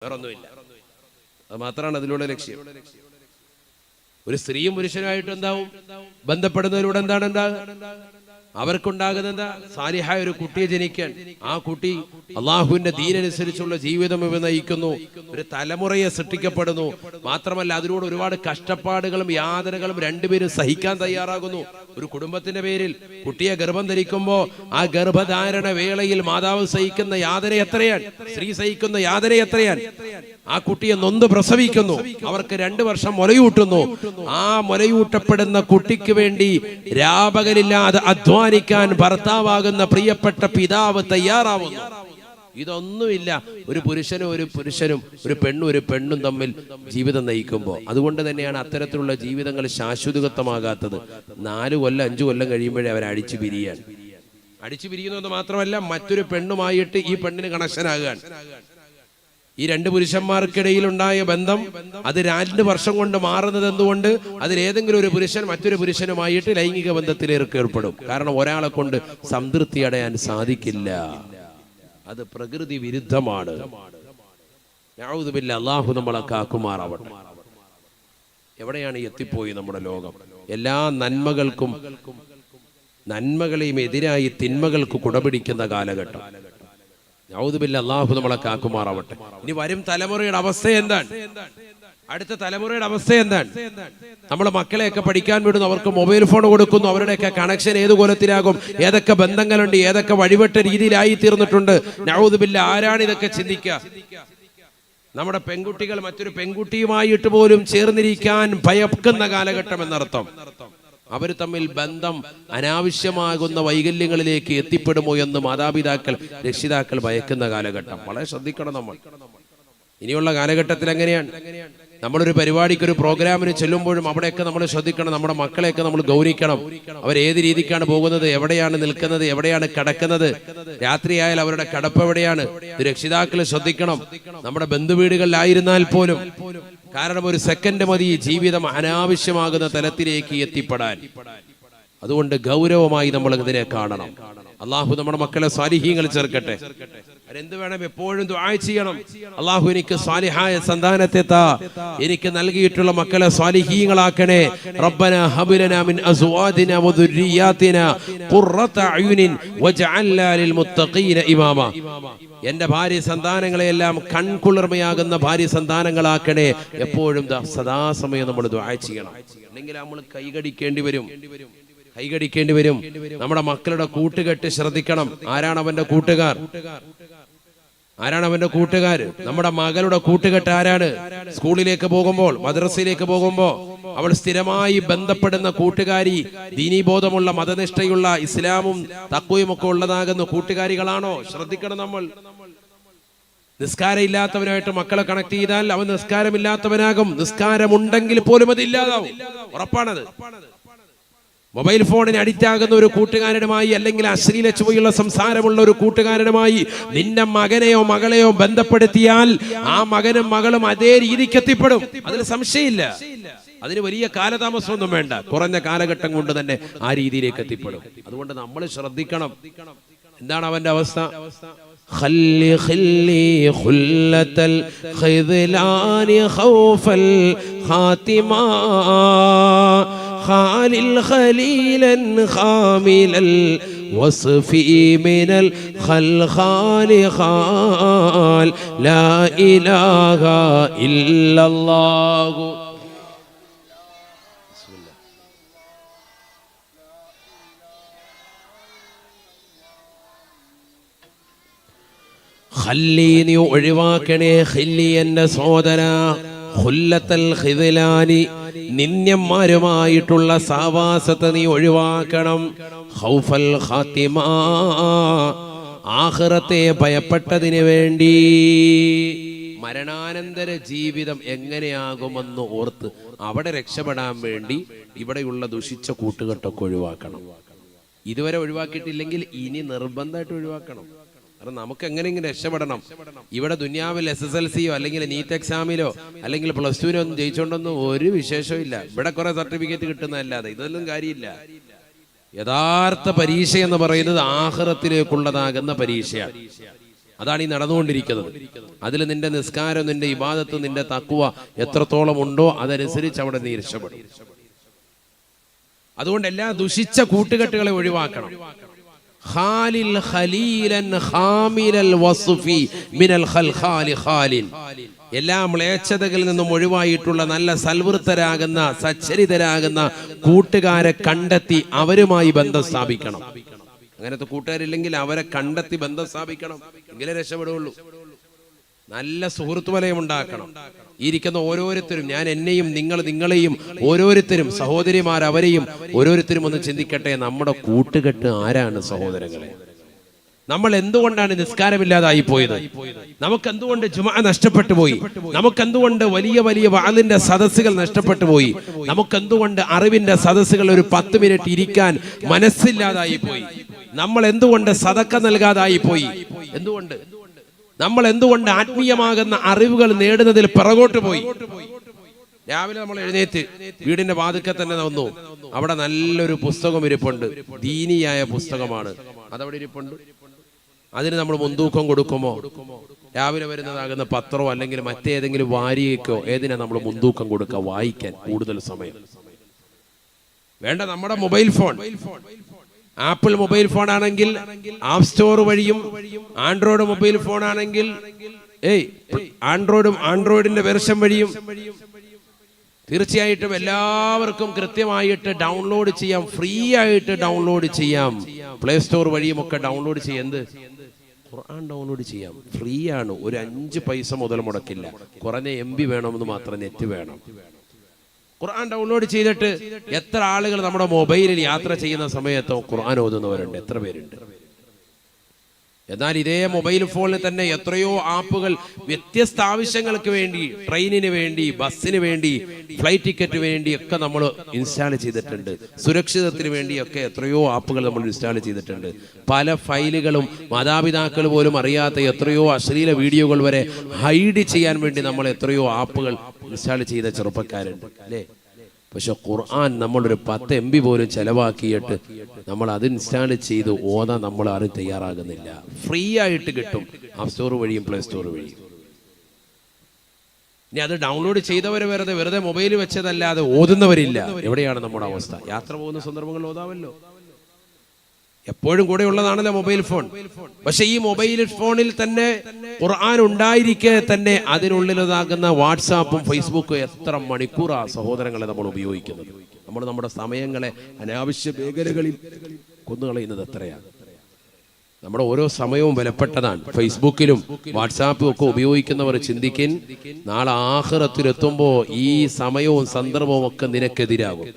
വേറൊന്നുമില്ല. അത് മാത്രമാണ് അതിലൂടെ ലക്ഷ്യം. ഒരു സ്ത്രീയും പുരുഷനുമായിട്ട് എന്താവും ബന്ധപ്പെടുന്നതിലൂടെ എന്താണ് അവർക്കുണ്ടാകുന്നത്? സാലിഹായ ഒരു കുട്ടിയെ ജനിക്കാൻ, ആ കുട്ടി അള്ളാഹുവിന്റെ ദീനനുസരിച്ചുള്ള ജീവിതം ഇവ നയിക്കുന്നു, ഒരു തലമുറയെ സൃഷ്ടിക്കപ്പെടുന്നു. മാത്രമല്ല അതിലൂടെ ഒരുപാട് കഷ്ടപ്പാടുകളും യാതനകളും രണ്ടുപേരും സഹിക്കാൻ തയ്യാറാകുന്നു. ഒരു കുടുംബത്തിന്റെ പേരിൽ കുട്ടിയെ ഗർഭം ധരിക്കുമ്പോൾ ആ ഗർഭധാരണ വേളയിൽ മാതാവ് സഹിക്കുന്ന യാതന എത്രയാണ്, സ്ത്രീ സഹിക്കുന്ന യാതന എത്രയാണ്. ആ കുട്ടിയെ നൊന്ത് പ്രസവിക്കുന്നു, അവർക്ക് 2 വർഷം മുലയൂട്ടുന്നു. ആ മുലയൂട്ടപ്പെടുന്ന കുട്ടിക്ക് വേണ്ടി രാപകലില്ലാതെ അധ്വാനിക്കാൻ ഭർത്താവാകുന്ന പ്രിയപ്പെട്ട പിതാവ് തയ്യാറാവുന്നു. ഇതൊന്നുമില്ല ഒരു പുരുഷനും ഒരു പെണ്ണും തമ്മിൽ ജീവിതം നയിക്കുമ്പോൾ. അതുകൊണ്ട് തന്നെയാണ് അത്തരത്തിലുള്ള ജീവിതങ്ങൾ ശാശ്വതത്വമാകാത്തത്. 4 കൊല്ലം 5 കൊല്ലം കഴിയുമ്പോഴേ അവർ അടിച്ചു പിരിയുന്നത് മാത്രമല്ല, മറ്റൊരു പെണ്ണുമായിട്ട് ഈ പെണ്ണിന് കണക്ഷനാകാൻ. ഈ 2 പുരുഷന്മാർക്കിടയിൽ ഉണ്ടായ ബന്ധം അത് 2 വർഷം കൊണ്ട് മാറുന്നത് എന്തുകൊണ്ട്? അതിലേതെങ്കിലും ഒരു പുരുഷൻ മറ്റൊരു പുരുഷനുമായിട്ട് ലൈംഗിക ബന്ധത്തിലേക്ക് ഏർപ്പെടും. കാരണം ഒരാളെ കൊണ്ട് സംതൃപ്തി അടയാൻ സാധിക്കില്ല. അത് പ്രകൃതി വിരുദ്ധമാണ്. നഊദു ബില്ലാഹ്, അല്ലാഹു നമ്മളെ കാക്കുമാറാവട്ടെ. എവിടെയാണ് എത്തിപ്പോയി നമ്മുടെ ലോകം? എല്ലാ നന്മകളെയും എതിരായി തിന്മകൾക്ക് കുടപിടിക്കുന്ന കാലഘട്ടം. നഊദു ബില്ലാഹ്, അല്ലാഹു നമ്മളെ കാക്കുമാറാവട്ടെ. ഇനി വരും തലമുറയുടെ അവസ്ഥ എന്താണ്? അടുത്ത തലമുറയുടെ അവസ്ഥ എന്താണ്? നമ്മളെ മക്കളെയൊക്കെ പഠിക്കാൻ വിടുന്നു, അവർക്ക് മൊബൈൽ ഫോൺ കൊടുക്കുന്നു. അവരുടെയൊക്കെ കണക്ഷൻ ഏത് കോലത്തിലാകും? ഏതൊക്കെ ബന്ധങ്ങളുണ്ട്? ഏതൊക്കെ വഴിവെട്ട രീതിയിലായി തീർന്നിട്ടുണ്ട്? നഊദു ബില്ലാഹ്, ആരാണ് ഇതൊക്കെ ചിന്തിക്കുക? നമ്മുടെ പെൺകുട്ടികൾ മറ്റൊരു പെൺകുട്ടിയുമായിട്ട് പോലും ചേർന്നിരിക്കാൻ ഭയക്കുന്ന കാലഘട്ടം എന്നർത്ഥം. അവർ തമ്മിൽ ബന്ധം അനാവശ്യമാകുന്ന വൈകല്യങ്ങളിലേക്ക് എത്തിപ്പെടുമോ എന്ന് മാതാപിതാക്കൾ, രക്ഷിതാക്കൾ ഭയക്കുന്ന കാലഘട്ടം. വളരെ ശ്രദ്ധിക്കണം നമ്മൾ. ഇനിയുള്ള കാലഘട്ടത്തിൽ എങ്ങനെയാണ്? നമ്മളൊരു പരിപാടിക്ക്, ഒരു പ്രോഗ്രാമിന് ചെല്ലുമ്പോഴും അവിടെയൊക്കെ നമ്മൾ ശ്രദ്ധിക്കണം. നമ്മുടെ മക്കളെയൊക്കെ നമ്മൾ ഗൗനിക്കണം. അവർ ഏത് രീതിക്കാണ് പോകുന്നത്, എവിടെയാണ് നിൽക്കുന്നത്, എവിടെയാണ് കിടക്കുന്നത്, രാത്രിയായാൽ അവരുടെ കിടപ്പ് എവിടെയാണ്, ഇത് രക്ഷിതാക്കൾ ശ്രദ്ധിക്കണം. നമ്മുടെ ബന്ധുവീടുകളിലായിരുന്നാൽ പോലും. കാരണം ഒരു സെക്കൻഡ് മതി ജീവിതം അനാവശ്യമാകുന്ന തലത്തിലേക്ക് എത്തിപ്പെടാൻ. അതുകൊണ്ട് ഗൗരവമായി നമ്മൾ ഇതിനെ കാണണം. അള്ളാഹു നമ്മുടെ മക്കളെ സാലിഹീങ്ങൾ ചേർക്കട്ടെ. അതെന്ത് വേണം? എപ്പോഴും ദുആ ചെയ്യണം. അള്ളാഹു എനിക്ക് സാലിഹായ സന്താനത്തെ താ, എനിക്ക് നൽകിയിട്ടുള്ള മക്കളെ സാലിഹീങ്ങളാക്കണേ. റബ്ബനാ ഹബ് ലനാ മിൻ അസ്വാദിനാ വദുർരിയാതിനാ ഖുർറത അയുനിൻ വജഅൽനാ ലിൽ മുത്തഖീന ഇമാമ. എന്റെ ഭാര്യ സന്താനങ്ങളെയെല്ലാം കൺകുളിർമയാകുന്ന ഭാര്യ സന്താനങ്ങളാക്കണേ. എപ്പോഴും സദാസമയം നമ്മൾ ദുആ ചെയ്യണം. അല്ലെങ്കിൽ നമ്മൾ കൈകടിക്കേണ്ടി വരും. നമ്മുടെ മക്കളുടെ കൂട്ടുകെട്ട് ശ്രദ്ധിക്കണം. ആരാണ് അവന്റെ കൂട്ടുകാർ? നമ്മുടെ മകളുടെ കൂട്ടുകെട്ട് ആരാണ്? സ്കൂളിലേക്ക് പോകുമ്പോൾ, മദ്രസയിലേക്ക് പോകുമ്പോൾ അവൾ സ്ഥിരമായി ബന്ധപ്പെടുന്ന കൂട്ടുകാരി ദീനീബോധമുള്ള, മതനിഷ്ഠയുള്ള, ഇസ്ലാമും തഖ്വയും ഒക്കെ ഉള്ളതാകുന്ന കൂട്ടുകാരികളാണോ? ശ്രദ്ധിക്കണം നമ്മൾ. നിസ്കാരം ഇല്ലാത്തവനായിട്ട് മക്കളെ കണക്ട് ചെയ്താൽ അവൻ നിസ്കാരമില്ലാത്തവനാകും. നിസ്കാരമുണ്ടെങ്കിൽ പോലും അത് ഇല്ലാതാവും. ഉറപ്പാണത്. മൊബൈൽ ഫോണിന് അഡിക്റ്റ് ആകുന്ന ഒരു കൂട്ടുകാരനുമായി, അല്ലെങ്കിൽ അശ്ലീല ചുവയുള്ള സംസാരമുള്ള ഒരു കൂട്ടുകാരനുമായി നിന്റെ മകനെയോ മകളെയോ ബന്ധപ്പെടുത്തിയാൽ ആ മകനും മകളും അതേ രീതിക്ക് എത്തിപ്പെടും. അതിൽ സംശയമില്ല. അതിന് വലിയ കാലതാമസമൊന്നും വേണ്ട. കുറഞ്ഞ കാലഘട്ടം കൊണ്ട് തന്നെ ആ രീതിയിലേക്ക് എത്തിപ്പെടും. അതുകൊണ്ട് നമ്മൾ ശ്രദ്ധിക്കണം. എന്താണ് അവന്റെ അവസ്ഥ? خلي خلة الخذلان خوف الخاتمة خالل خليلا خامل الوصف من الخلخال خال لا إله إلا الله. ഖല്ലി, നീ ഒഴിവാക്കണേ. ഖല്ലി, എന്റെ സഹോദര. ഖുല്ലത്തൽ ഖിദ്ലാനി, നിന്യന്മാരുമായിട്ടുള്ള സാവാസത്തെ നീ ഒഴിവാക്കണം. ഖൗഫൽ ഖാത്തിമ, ആഖിറത്തെ ഭയപ്പെട്ടതിന് വേണ്ടി. മരണാനന്തര ജീവിതം എങ്ങനെയാകുമെന്ന് ഓർത്ത് അവിടെ രക്ഷപ്പെടാൻ വേണ്ടി ഇവിടെയുള്ള ദുഷിച്ച കൂട്ടുകെട്ടൊക്കെ ഒഴിവാക്കണം. ഇതുവരെ ഒഴിവാക്കിയിട്ടില്ലെങ്കിൽ ഇനി നിർബന്ധമായിട്ട് ഒഴിവാക്കണം. കാരണം നമുക്ക് എങ്ങനെയെങ്കിലും രക്ഷപ്പെടണം. ഇവിടെ ദുനിയാവിൽ SSLCയോ അല്ലെങ്കിൽ നീറ്റ് എക്സാമിലോ അല്ലെങ്കിൽ +2 ഒന്നും ജയിച്ചോണ്ടൊന്നും ഒരു വിശേഷവും ഇല്ല. ഇവിടെ കുറെ സർട്ടിഫിക്കറ്റ് കിട്ടുന്നതല്ലാതെ ഇതൊന്നും കാര്യമില്ല. യഥാർത്ഥ പരീക്ഷ എന്ന് പറയുന്നത് ആഖിറത്തിലേക്കുള്ളതാകുന്ന പരീക്ഷയാണ്. അതാണ് ഈ നടന്നുകൊണ്ടിരിക്കുന്നത്. അതിൽ നിന്റെ നിസ്കാരം, നിന്റെ ഇബാദത്ത്, നിന്റെ തഖ്വ എത്രത്തോളം ഉണ്ടോ അതനുസരിച്ച് അവിടെ നീ രക്ഷപ്പെടും. അതുകൊണ്ട് എല്ലാ ദുഷിച്ച കൂട്ടുകെട്ടുകളെ ഒഴിവാക്കണം. ഖാലിൽ ഖലീലൻ ഖാമിലൽ വസ്ഫി മിനൽ ഖൽഖാലി ഖാലിൻ. എല്ലാ മ്ലേച്ഛതകളിൽ നിന്നും ഒഴിവായിട്ടുള്ള നല്ല സൽവൃത്തരാകുന്ന സച്ചരിതരാകുന്ന കൂട്ടുകാരെ കണ്ടെത്തി അവരുമായി ബന്ധം സ്ഥാപിക്കണം. അങ്ങനത്തെ കൂട്ടുകാരില്ലെങ്കിൽ അവരെ കണ്ടെത്തി ബന്ധം സ്ഥാപിക്കണം, എങ്കിലേ രക്ഷപ്പെടുകയുള്ളൂ. നല്ല സുഹൃത്ത് വലയം ഉണ്ടാക്കണം. ഇരിക്കുന്ന ഓരോരുത്തരും, ഞാൻ എന്നെയും നിങ്ങളെയും ഓരോരുത്തരും, സഹോദരിമാർ അവരെയും ഓരോരുത്തരും ഒന്ന് ചിന്തിക്കട്ടെ, നമ്മുടെ കൂട്ടുകെട്ട് ആരാണ് സഹോദരങ്ങളെ? നമ്മൾ എന്തുകൊണ്ടാണ് നിസ്കാരമില്ലാതായി പോയത്? നമുക്കെന്തുകൊണ്ട് ജുമുഅ നഷ്ടപ്പെട്ടു പോയി? നമുക്കെന്തുകൊണ്ട് വലിയ വലിയ വഅലിന്റെ സദസ്സുകൾ നഷ്ടപ്പെട്ടു പോയി? നമുക്കെന്തുകൊണ്ട് അറിവിന്റെ സദസ്സുകൾ ഒരു 10 മിനിറ്റ് ഇരിക്കാൻ മനസ്സില്ലാതായി പോയി? നമ്മൾ എന്തുകൊണ്ട് സദക്ക നൽകാതായി പോയി? എന്തുകൊണ്ട് നമ്മൾ എന്തുകൊണ്ട് ആത്മീയമാകുന്ന അറിവുകൾ നേടുന്നതിൽ പിറകോട്ട് പോയി? രാവിലെ നമ്മൾ എഴുന്നേറ്റ് വീടിന്റെ വാതിൽക്കൽ തന്നെ വന്നു, അവിടെ നല്ലൊരു പുസ്തകം ഇരിപ്പുണ്ട്, ദീനിയായ പുസ്തകമാണ്, അതവിടെ ഇരിപ്പുണ്ട്. അതിന് നമ്മൾ മുൻതൂക്കം കൊടുക്കുമോ? രാവിലെ വരുന്നതാകുന്ന പത്രമോ അല്ലെങ്കിൽ മറ്റേതെങ്കിലും വാരികയ്ക്കോ ഏതിനാ നമ്മൾ മുൻതൂക്കം കൊടുക്കുക? വായിക്കാൻ കൂടുതൽ സമയം വേണ്ട. നമ്മുടെ mobile phone, apple mobile phone ആണെങ്കിൽ ആപ്പ് സ്റ്റോർ വഴിയും, ആൻഡ്രോയിഡ് മൊബൈൽ ഫോൺ ആണെങ്കിൽ ആൻഡ്രോയിഡിന്റെ വെർഷൻ വഴിയും തീർച്ചയായിട്ടും എല്ലാവർക്കും കൃത്യമായിട്ട് ഡൗൺലോഡ് ചെയ്യാം, ഫ്രീ ആയിട്ട് ഡൗൺലോഡ് ചെയ്യാം. പ്ലേ സ്റ്റോർ വഴിയും ഒക്കെ ഡൗൺലോഡ് ചെയ്യാം. എന്ത്? ഖുർആൻ ഡൗൺലോഡ് ചെയ്യാം, ഫ്രീ ആണ്. ഒരു 5 പൈസ മുതൽ മുടക്കില്ല. കുറഞ്ഞ MB വേണമെന്ന് മാത്രം, നെറ്റ് വേണം. ഖുർആൻ ഡൗൺലോഡ് ചെയ്തിട്ട് എത്ര ആളുകൾ നമ്മുടെ മൊബൈലിൽ യാത്ര ചെയ്യുന്ന സമയത്തോ ഖുർആൻ ഓതുന്നവരുണ്ട്? എത്ര പേരുണ്ട്? എന്നാൽ ഇതേ മൊബൈൽ ഫോണിൽ തന്നെ എത്രയോ ആപ്പുകൾ വ്യത്യസ്ത ആവശ്യങ്ങൾക്ക് വേണ്ടി, ട്രെയിനിന് വേണ്ടി, ബസ്സിന് വേണ്ടി, ഫ്ലൈറ്റ് ടിക്കറ്റ് വേണ്ടി ഒക്കെ നമ്മൾ ഇൻസ്റ്റാൾ ചെയ്തിട്ടുണ്ട്. സുരക്ഷിതത്തിന് വേണ്ടിയൊക്കെ എത്രയോ ആപ്പുകൾ നമ്മൾ ഇൻസ്റ്റാൾ ചെയ്തിട്ടുണ്ട്. പല ഫയലുകളും മാതാപിതാക്കൾ പോലും അറിയാത്ത എത്രയോ അശ്ലീല വീഡിയോകൾ വരെ ഹൈഡ് ചെയ്യാൻ വേണ്ടി നമ്മൾ എത്രയോ ആപ്പുകൾ ഇൻസ്റ്റാൾ ചെയ്ത ചെറുപ്പക്കാരുണ്ട്, അല്ലേ? പക്ഷെ ഖുർആൻ നമ്മളൊരു 10 MB പോലും ചെലവാക്കിയിട്ട് നമ്മൾ അത് ഇൻസ്റ്റാൾ ചെയ്ത് ഓതാൻ നമ്മൾ ആരും തയ്യാറാകുന്നില്ല. ഫ്രീ ആയിട്ട് കിട്ടും, ആപ്പ് സ്റ്റോർ വഴിയും പ്ലേ സ്റ്റോർ വഴിയും. ഇനി അത് ഡൗൺലോഡ് ചെയ്തവരെ വെറുതെ മൊബൈൽ വെച്ചതല്ലാതെ ഓതുന്നവരില്ല. എവിടെയാണ് നമ്മുടെ അവസ്ഥ? യാത്ര പോകുന്ന സന്ദർഭങ്ങളിൽ ഓതാവല്ലോ, എപ്പോഴും കൂടെ ഉള്ളതാണല്ലോ മൊബൈൽ ഫോൺ. പക്ഷെ ഈ മൊബൈൽ ഫോണിൽ തന്നെ ഖുർആൻ ഉണ്ടായിരിക്കെ തന്നെ അതിനുള്ളിലതാകുന്ന വാട്സാപ്പും ഫേസ്ബുക്കും എത്ര മണിക്കൂറാ സഹോദരങ്ങളെ നമ്മൾ ഉപയോഗിക്കുന്നത്? നമ്മൾ നമ്മുടെ സമയങ്ങളെ അനാവശ്യ മേഖലകളിൽ കൊന്നുകളയുന്നത് എത്രയാണ്? നമ്മുടെ ഓരോ സമയവും വിലപ്പെട്ടതാണ്. ഫേസ്ബുക്കിലും വാട്സാപ്പും ഒക്കെ ഉപയോഗിക്കുന്നവർ ചിന്തിക്കിൻ, നാളെ ആഖിറത്തിലെത്തുമ്പോൾ ഈ സമയവും സന്ദർഭവും ഒക്കെ നിനക്കെതിരാകും.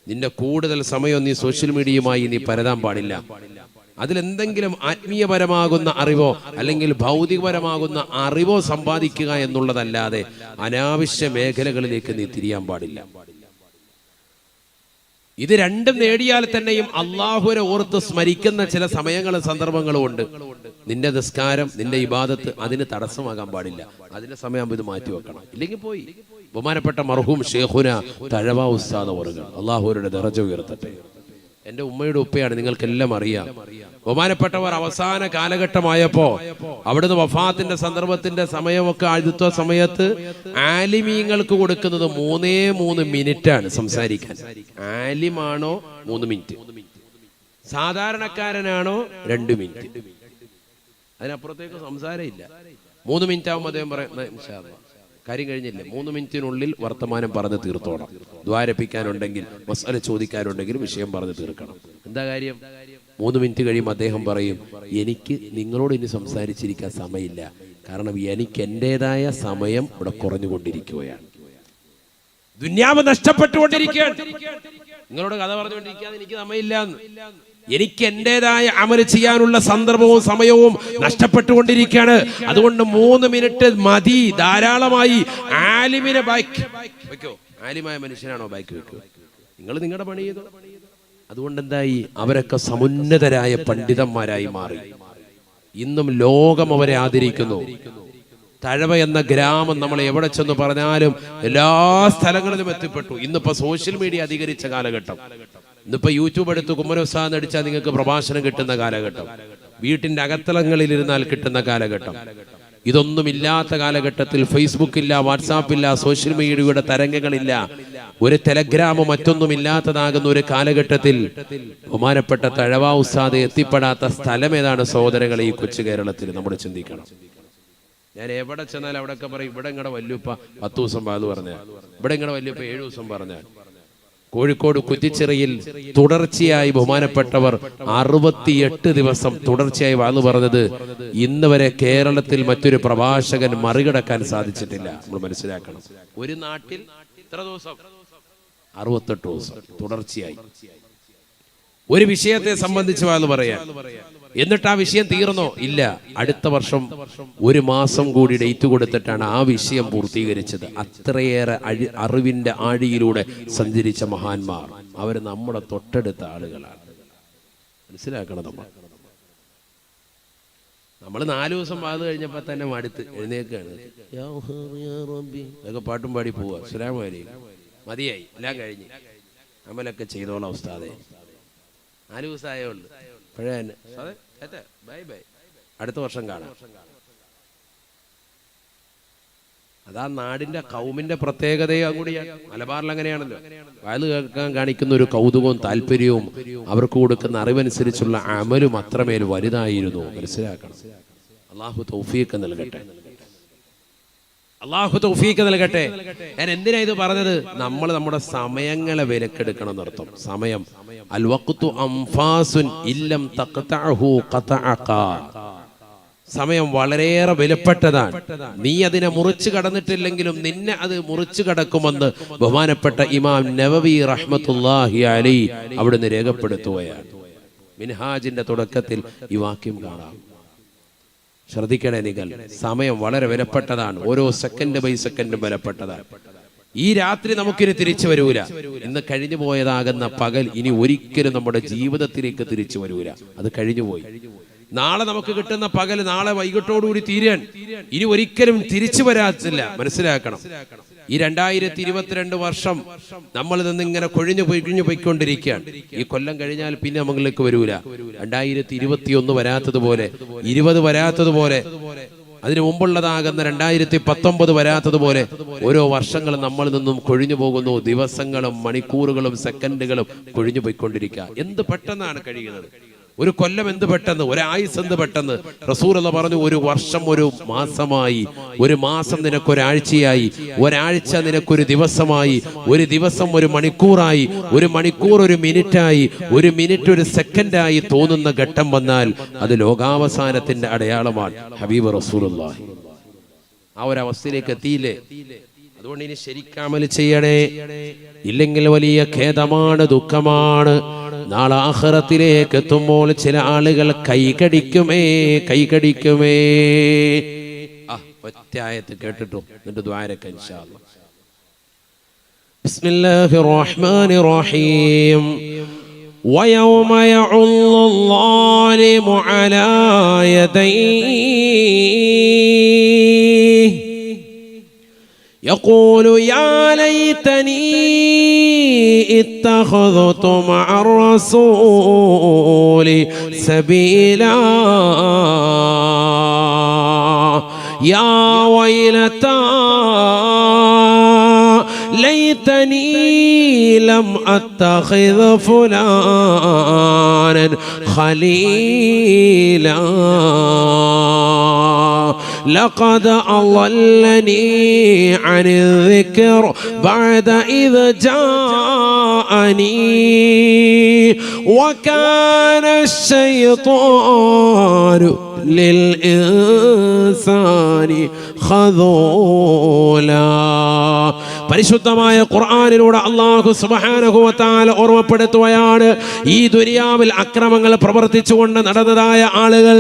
നിന്റെ കൂടുതൽ സമയം നീ സോഷ്യൽ മീഡിയയുമായി നീ പരതാൻ പാടില്ല. അതിലെന്തെങ്കിലും ആത്മീയപരമാകുന്ന അറിവോ അല്ലെങ്കിൽ ഭൗതികപരമാകുന്ന അറിവോ സമ്പാദിക്കുക എന്നുള്ളതല്ലാതെ അനാവശ്യ മേഖലകളിലേക്ക് നീ തിരിയാൻ പാടില്ല. ഇത് രണ്ടും നേടിയാൽ തന്നെയും അള്ളാഹുവിനെ ഓർത്ത് സ്മരിക്കുന്ന ചില സമയങ്ങളും സന്ദർഭങ്ങളും ഉണ്ട്. നിന്റെ നിസ്കാരം, നിന്റെ ഇബാദത്ത് അതിന് തടസ്സമാകാൻ പാടില്ല. അതിന്റെ സമയം ഇത് മാറ്റി വെക്കണം, ഇല്ലെങ്കിൽ പോയി. ബഹുമാനപ്പെട്ട മർഹൂം ഷേഖുന തഴവ ഉസ്താദ് അവറുകൾ, അള്ളാഹുവിന്റെ ദറജ ഉയർത്തട്ടെ. എന്റെ ഉമ്മയുടെ ഉപ്പയാണ്, നിങ്ങൾക്കെല്ലാം അറിയാം. ബഹുമാനപ്പെട്ടവർ അവസാന കാലഘട്ടമായപ്പോ അവിടുന്ന് വഫാത്തിന്റെ സന്ദർഭത്തിന്റെ സമയമൊക്കെ ആദ്യത്തെ സമയത്ത് ആലിമീങ്ങൾക്ക് കൊടുക്കുന്നത് 3 മിനിറ്റാണ് സംസാരിക്കാൻ. ആലിമാണോ 3 മിനിറ്റ്, സാധാരണക്കാരനാണോ 2 മിനിറ്റ്, അതിനപ്പുറത്തേക്ക് സംസാരം ഇല്ല. 3 മിനിറ്റ് ആവുമ്പോൾ അദ്ദേഹം പറയും കാര്യം കഴിഞ്ഞില്ലേ, 3 മിനിറ്റിനുള്ളിൽ വർത്തമാനം പറഞ്ഞ് തീർത്തോണം. ദ്വാരപ്പിക്കാനുണ്ടെങ്കിൽ, മസ്അല ചോദിക്കാനുണ്ടെങ്കിൽ വിഷയം പറഞ്ഞ് തീർക്കണം. എന്താ കാര്യം? 3 മിനിറ്റ് കഴിയുമ്പോൾ അദ്ദേഹം പറയും, എനിക്ക് നിങ്ങളോട് ഇനി സംസാരിച്ചിരിക്കാൻ സമയമില്ല, കാരണം എനിക്ക് എന്റേതായ സമയം ഇവിടെ കുറഞ്ഞുകൊണ്ടിരിക്കുകയാണ്, ദുന്യാവ് നഷ്ടപ്പെട്ടുകൊണ്ടിരിക്കുകയാണ്. നിങ്ങളോട് കഥ പറഞ്ഞുകൊണ്ടിരിക്കാതെ എനിക്ക് സമയമില്ല. എനിക്ക് എന്റേതായ അമൽ ചെയ്യാനുള്ള സന്ദർഭവും സമയവും നഷ്ടപ്പെട്ടുകൊണ്ടിരിക്കുകയാണ്. അതുകൊണ്ട് 3 മിനിറ്റ് മതി, ധാരാളമായി. ആലിമിനെ ബൈക്ക് വെക്കോ? ആലിമായ മനുഷ്യനാണോ ബൈക്ക് വെക്കോ? നിങ്ങൾ നിങ്ങളുടെ പണി ചെയ്തോ. അതുകൊണ്ട് എന്തായി? അവരൊക്കെ സമുന്നതരായ പണ്ഡിതന്മാരായി മാറി. ഇന്നും ലോകം അവരെ ആദരിക്കുന്നു. തഴവ എന്ന ഗ്രാമം നമ്മൾ എവിടെ ചെന്ന് പറഞ്ഞാലും എല്ലാ സ്ഥലങ്ങളിലും എത്തിപ്പെട്ടു. ഇന്നിപ്പോ സോഷ്യൽ മീഡിയ അധികരിച്ച കാലഘട്ടം. ഇന്നിപ്പോ യൂട്യൂബ് എടുത്ത് കുമ്മനോത്സാഹം അടിച്ചാൽ നിങ്ങൾക്ക് പ്രഭാഷണം കിട്ടുന്ന കാലഘട്ടം. വീട്ടിൻ്റെ അകത്തളങ്ങളിലിരുന്നാൽ കിട്ടുന്ന കാലഘട്ടം. ഇതൊന്നുമില്ലാത്ത കാലഘട്ടത്തിൽ ഫേസ്ബുക്ക് ഇല്ല, വാട്സാപ്പ് ഇല്ല, സോഷ്യൽ മീഡിയയുടെ തരംഗങ്ങളില്ല, ഒരു ടെലഗ്രാമോ മറ്റൊന്നുമില്ലാത്തതാകുന്ന ഒരു കാലഘട്ടത്തിൽ ബഹുമാനപ്പെട്ട തഴവ ഉസ്താദ് എത്തിപ്പെടാത്ത സ്ഥലം ഏതാണ് സഹോദരങ്ങളെ? ഈ കൊച്ചു കേരളത്തിൽ നമ്മൾ ചിന്തിക്കണം. ഞാൻ എവിടെ ചെന്നാൽ അവിടെയൊക്കെ പറയും, ഇവിടെ ഇങ്ങടെ വല്യുപ്പ 10 ദിവസം പാത് പറഞ്ഞാൽ, ഇവിടെ ഇങ്ങടെ വല്യുപ്പ 7 ദിവസം പറഞ്ഞാൽ. കോഴിക്കോട് കുറ്റിച്ചിറയിൽ തുടർച്ചയായി ബഹുമാനപ്പെട്ടവർ 68 ദിവസം തുടർച്ചയായി വാന്ന് പറഞ്ഞത് ഇന്ന് വരെ കേരളത്തിൽ മറ്റൊരു പ്രഭാഷകൻ മറികടക്കാൻ സാധിച്ചിട്ടില്ല. നമ്മൾ മനസ്സിലാക്കണം. ഒരു നാട്ടിൽ ഇത്ര ദിവസം 68 ദിവസം തുടർച്ചയായി ഒരു വിഷയത്തെ സംബന്ധിച്ച് വാന്ന് പറയാൻ. എന്നിട്ട് ആ വിഷയം തീർന്നോ? ഇല്ല, അടുത്ത വർഷം 1 മാസം കൂടി ഡേറ്റ് കൊടുത്തിട്ടാണ് ആ വിഷയം പൂർത്തീകരിച്ചത്. അത്രയേറെ അറിവിന്റെ ആഴിയിലൂടെ സഞ്ചരിച്ച മഹാന്മാർ അവർ നമ്മുടെ തൊട്ടടുത്ത ആളുകളാണ്. മനസ്സിലാക്കണം. നമ്മൾ 4 ദിവസം വാത് കഴിഞ്ഞപ്പോ തന്നെ മടുത്ത് എഴുന്നേക്കാണ്, അതൊക്കെ പാട്ടും പാടി പോവാ, അസ്സലാമു അലൈക്കും, മതിയായി, എല്ലാം കഴിഞ്ഞ് അമലൊക്കെ ചെയ്തോളാം ഉസ്താദേ. 4 ദിവസമായേ ഉള്ളൂ. ബൈ ബൈ, അടുത്ത വർഷം കാണാം. അതാ നാടിന്റെ കൗമിന്റെ പ്രത്യേകതയും കൂടിയാണ്. മലബാറിൽ അങ്ങനെയാണല്ലോ. വയത് കേൾക്കാൻ കാണിക്കുന്ന ഒരു കൗതുകവും താല്പര്യവും അവർക്ക് കൊടുക്കുന്ന അറിവനുസരിച്ചുള്ള അമലും അത്രമേൽ വലുതായിരുന്നു. മനസ്സിലാക്കണം. അള്ളാഹു തൗഫീഖ് നൽകട്ടെ, അള്ളാഹു തൗഫീഖ് നൽകട്ടെ. ഞാൻ എന്തിനാ ഇത് പറഞ്ഞത്? നമ്മൾ നമ്മുടെ സമയങ്ങളെ വിലക്കെടുക്കണം എന്നർത്ഥം. സമയം അൽ വഖ്തു അംഫാസുൻ ഇല്ലം തഖ്തഅഹു ഖതഅക. സമയം വളരെയേറെ വിലപ്പെട്ടതാണ്. നീ അതിനെ മുറിച്ചു കടന്നിട്ടില്ലെങ്കിലും നിന്നെ അത് മുറിച്ചു കടക്കുമെന്ന് ബഹുമാനപ്പെട്ട ഇമാം നവവി റഹ്മത്തുള്ളാഹി അലൈഹി അവിടുന്ന് രേഖപ്പെടുത്തുകയാണ്. മിൻഹാജിന്റെ തുടക്കത്തിൽ ഈ വാക്യം കാണാം. ശ്രദ്ധിക്കണേ നിങ്ങൾ, സമയം വളരെ വിലപ്പെട്ടതാണ്. ഓരോ സെക്കൻഡ് ബൈ സെക്കൻഡും വിലപ്പെട്ടതാണ്. ഈ രാത്രി നമുക്കിനി തിരിച്ചു വരൂല. ഇന്ന് കഴിഞ്ഞു പോയതാകുന്ന പകൽ ഇനി ഒരിക്കലും നമ്മുടെ ജീവിതത്തിലേക്ക് തിരിച്ചു വരൂല. അത് കഴിഞ്ഞുപോയി. നാളെ നമുക്ക് കിട്ടുന്ന പകൽ നാളെ വൈകിട്ടോടുകൂടി തീരാൻ ഇനി ഒരിക്കലും തിരിച്ചു വരാത്തില്ല. മനസ്സിലാക്കണം. ഈ 2022 വർഷം നമ്മളിൽ നിന്ന് ഇങ്ങനെ കൊഴിഞ്ഞു പോയിക്കൊണ്ടിരിക്കുകയാണ്. ഈ കൊല്ലം കഴിഞ്ഞാൽ പിന്നെ നമ്മളിലേക്ക് വരൂല. 2021 വരാത്തതുപോലെ, 20 വരാത്തതുപോലെ, അതിനു മുമ്പുള്ളതാകുന്ന 2019 വരാത്തതുപോലെ ഓരോ വർഷങ്ങളും നമ്മളിൽ നിന്നും കൊഴിഞ്ഞു പോകുന്നു. ദിവസങ്ങളും മണിക്കൂറുകളും സെക്കൻഡുകളും കൊഴിഞ്ഞു പോയിക്കൊണ്ടിരിക്കുക. എന്ത് പെട്ടെന്നാണ് കഴിയുന്നത്. ഒരു കൊല്ലം എന്ത് പെട്ടെന്ന്, ഒരായുസ് എന്ത് പെട്ടെന്ന്. റസൂലുള്ള പറഞ്ഞു, ഒരു വർഷം ഒരു മാസമായി, ഒരു മാസം നിനക്കൊരാഴ്ചയായി, ഒരാഴ്ച നിനക്കൊരു ദിവസമായി, ഒരു ദിവസം ഒരു മണിക്കൂറായി, ഒരു മണിക്കൂർ ഒരു മിനിറ്റായി, ഒരു മിനിറ്റ് ഒരു സെക്കൻഡായി തോന്നുന്ന ഘട്ടം വന്നാൽ അത് ലോകാവസാനത്തിന്റെ അടയാളമാണ്. ഹബീബ് റസൂലുള്ളാഹി ആ ഒരവസ്ഥയിലേക്ക് എത്തിയില്ലേ? അതുകൊണ്ട് ഇനി ശരിക്കമൽ ചെയ്യണേ. ഇല്ലെങ്കിൽ വലിയ ഖേദമാണ്, ദുഃഖമാണ്. നാളെ ആഖിറത്തിലേക്ക് എത്തുമ്പോൾ ചില ആളുകൾ കൈകടിക്കുമേ. ഒറ്റ ആയത്ത് കേട്ടിട്ടു എന്നിട്ട് ദുആരക്ക ഇൻഷാ അല്ലാഹ്. ബിസ്മില്ലാഹിർ റഹ്മാനിർ റഹീം. ويوم يعض الظالم على يديه يقول يا ليتني اتخذت مع الرسول سبيلا يا ويلتى ليتني لم أتخذ فلانا خليلا لقد أضلني عن الذكر بعد إذ جاءني وكان الشيطان للإنسان خذولا. പരിശുദ്ധമായ ഖുർആനിലൂടെ അല്ലാഹു സുബ്ഹാനഹു വ തആല ഓർമ്മപ്പെടുത്തുകയാണ്, ഈ ദുനിയാവിൽ അക്രമങ്ങൾ പ്രവർത്തിച്ചുകൊണ്ട് നടന്നതായ ആളുകൾ,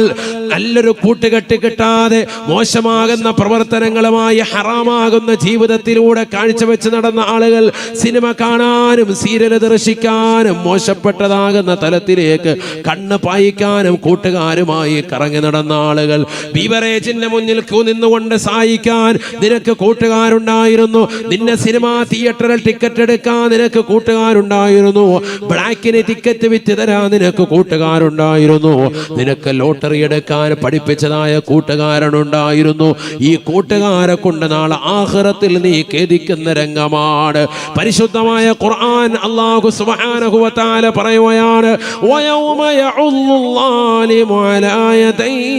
നല്ലൊരു കൂട്ടുകെട്ട് കിട്ടാതെ മോശമാകുന്ന പ്രവർത്തനങ്ങളുമായി ഹറാമാകുന്ന ജീവിതത്തിലൂടെ കാഴ്ചവെച്ച് നടന്ന ആളുകൾ, സിനിമ കാണാനും സീരിയൽ ദർശിക്കാനും മോശപ്പെട്ടതാകുന്ന തലത്തിലേക്ക് കണ്ണ് പായിക്കാനും കൂട്ടുകാരുമായി കറങ്ങി നടന്ന ആളുകൾ, ബീവറേജിന്റെ മുന്നിൽ നിന്നുകൊണ്ട് സഹായിക്കാൻ നിനക്ക് കൂട്ടുകാരുണ്ടായിരുന്നു, നിന്നെ സിനിമാ തിയേറ്ററിൽ ടിക്കറ്റ് എടുക്കാൻ നിനക്ക് കൂട്ടുകാരുണ്ടായിരുന്നു, ബ്ലാക്കിന് ടിക്കറ്റ് വിറ്റ് തരാൻ നിനക്ക് കൂട്ടുകാരുണ്ടായിരുന്നു, നിനക്ക് ലോട്ടറി എടുക്കാൻ പഠിപ്പിച്ചതായ കൂട്ടുകാരനുണ്ടായിരുന്നു. ഈ കൂട്ടുകാരെ കൊണ്ട് നാളെ ആഖിറത്തിൽ നീ ഖേദിക്കുന്ന രംഗമാണ്. പരിശുദ്ധമായ ഖുർആൻ അല്ലാഹു സുബ്ഹാനഹു വ തആല പറയുകയാണ്, വയൗമ യഉല്ലാലിമു അലാ യദൈഹി.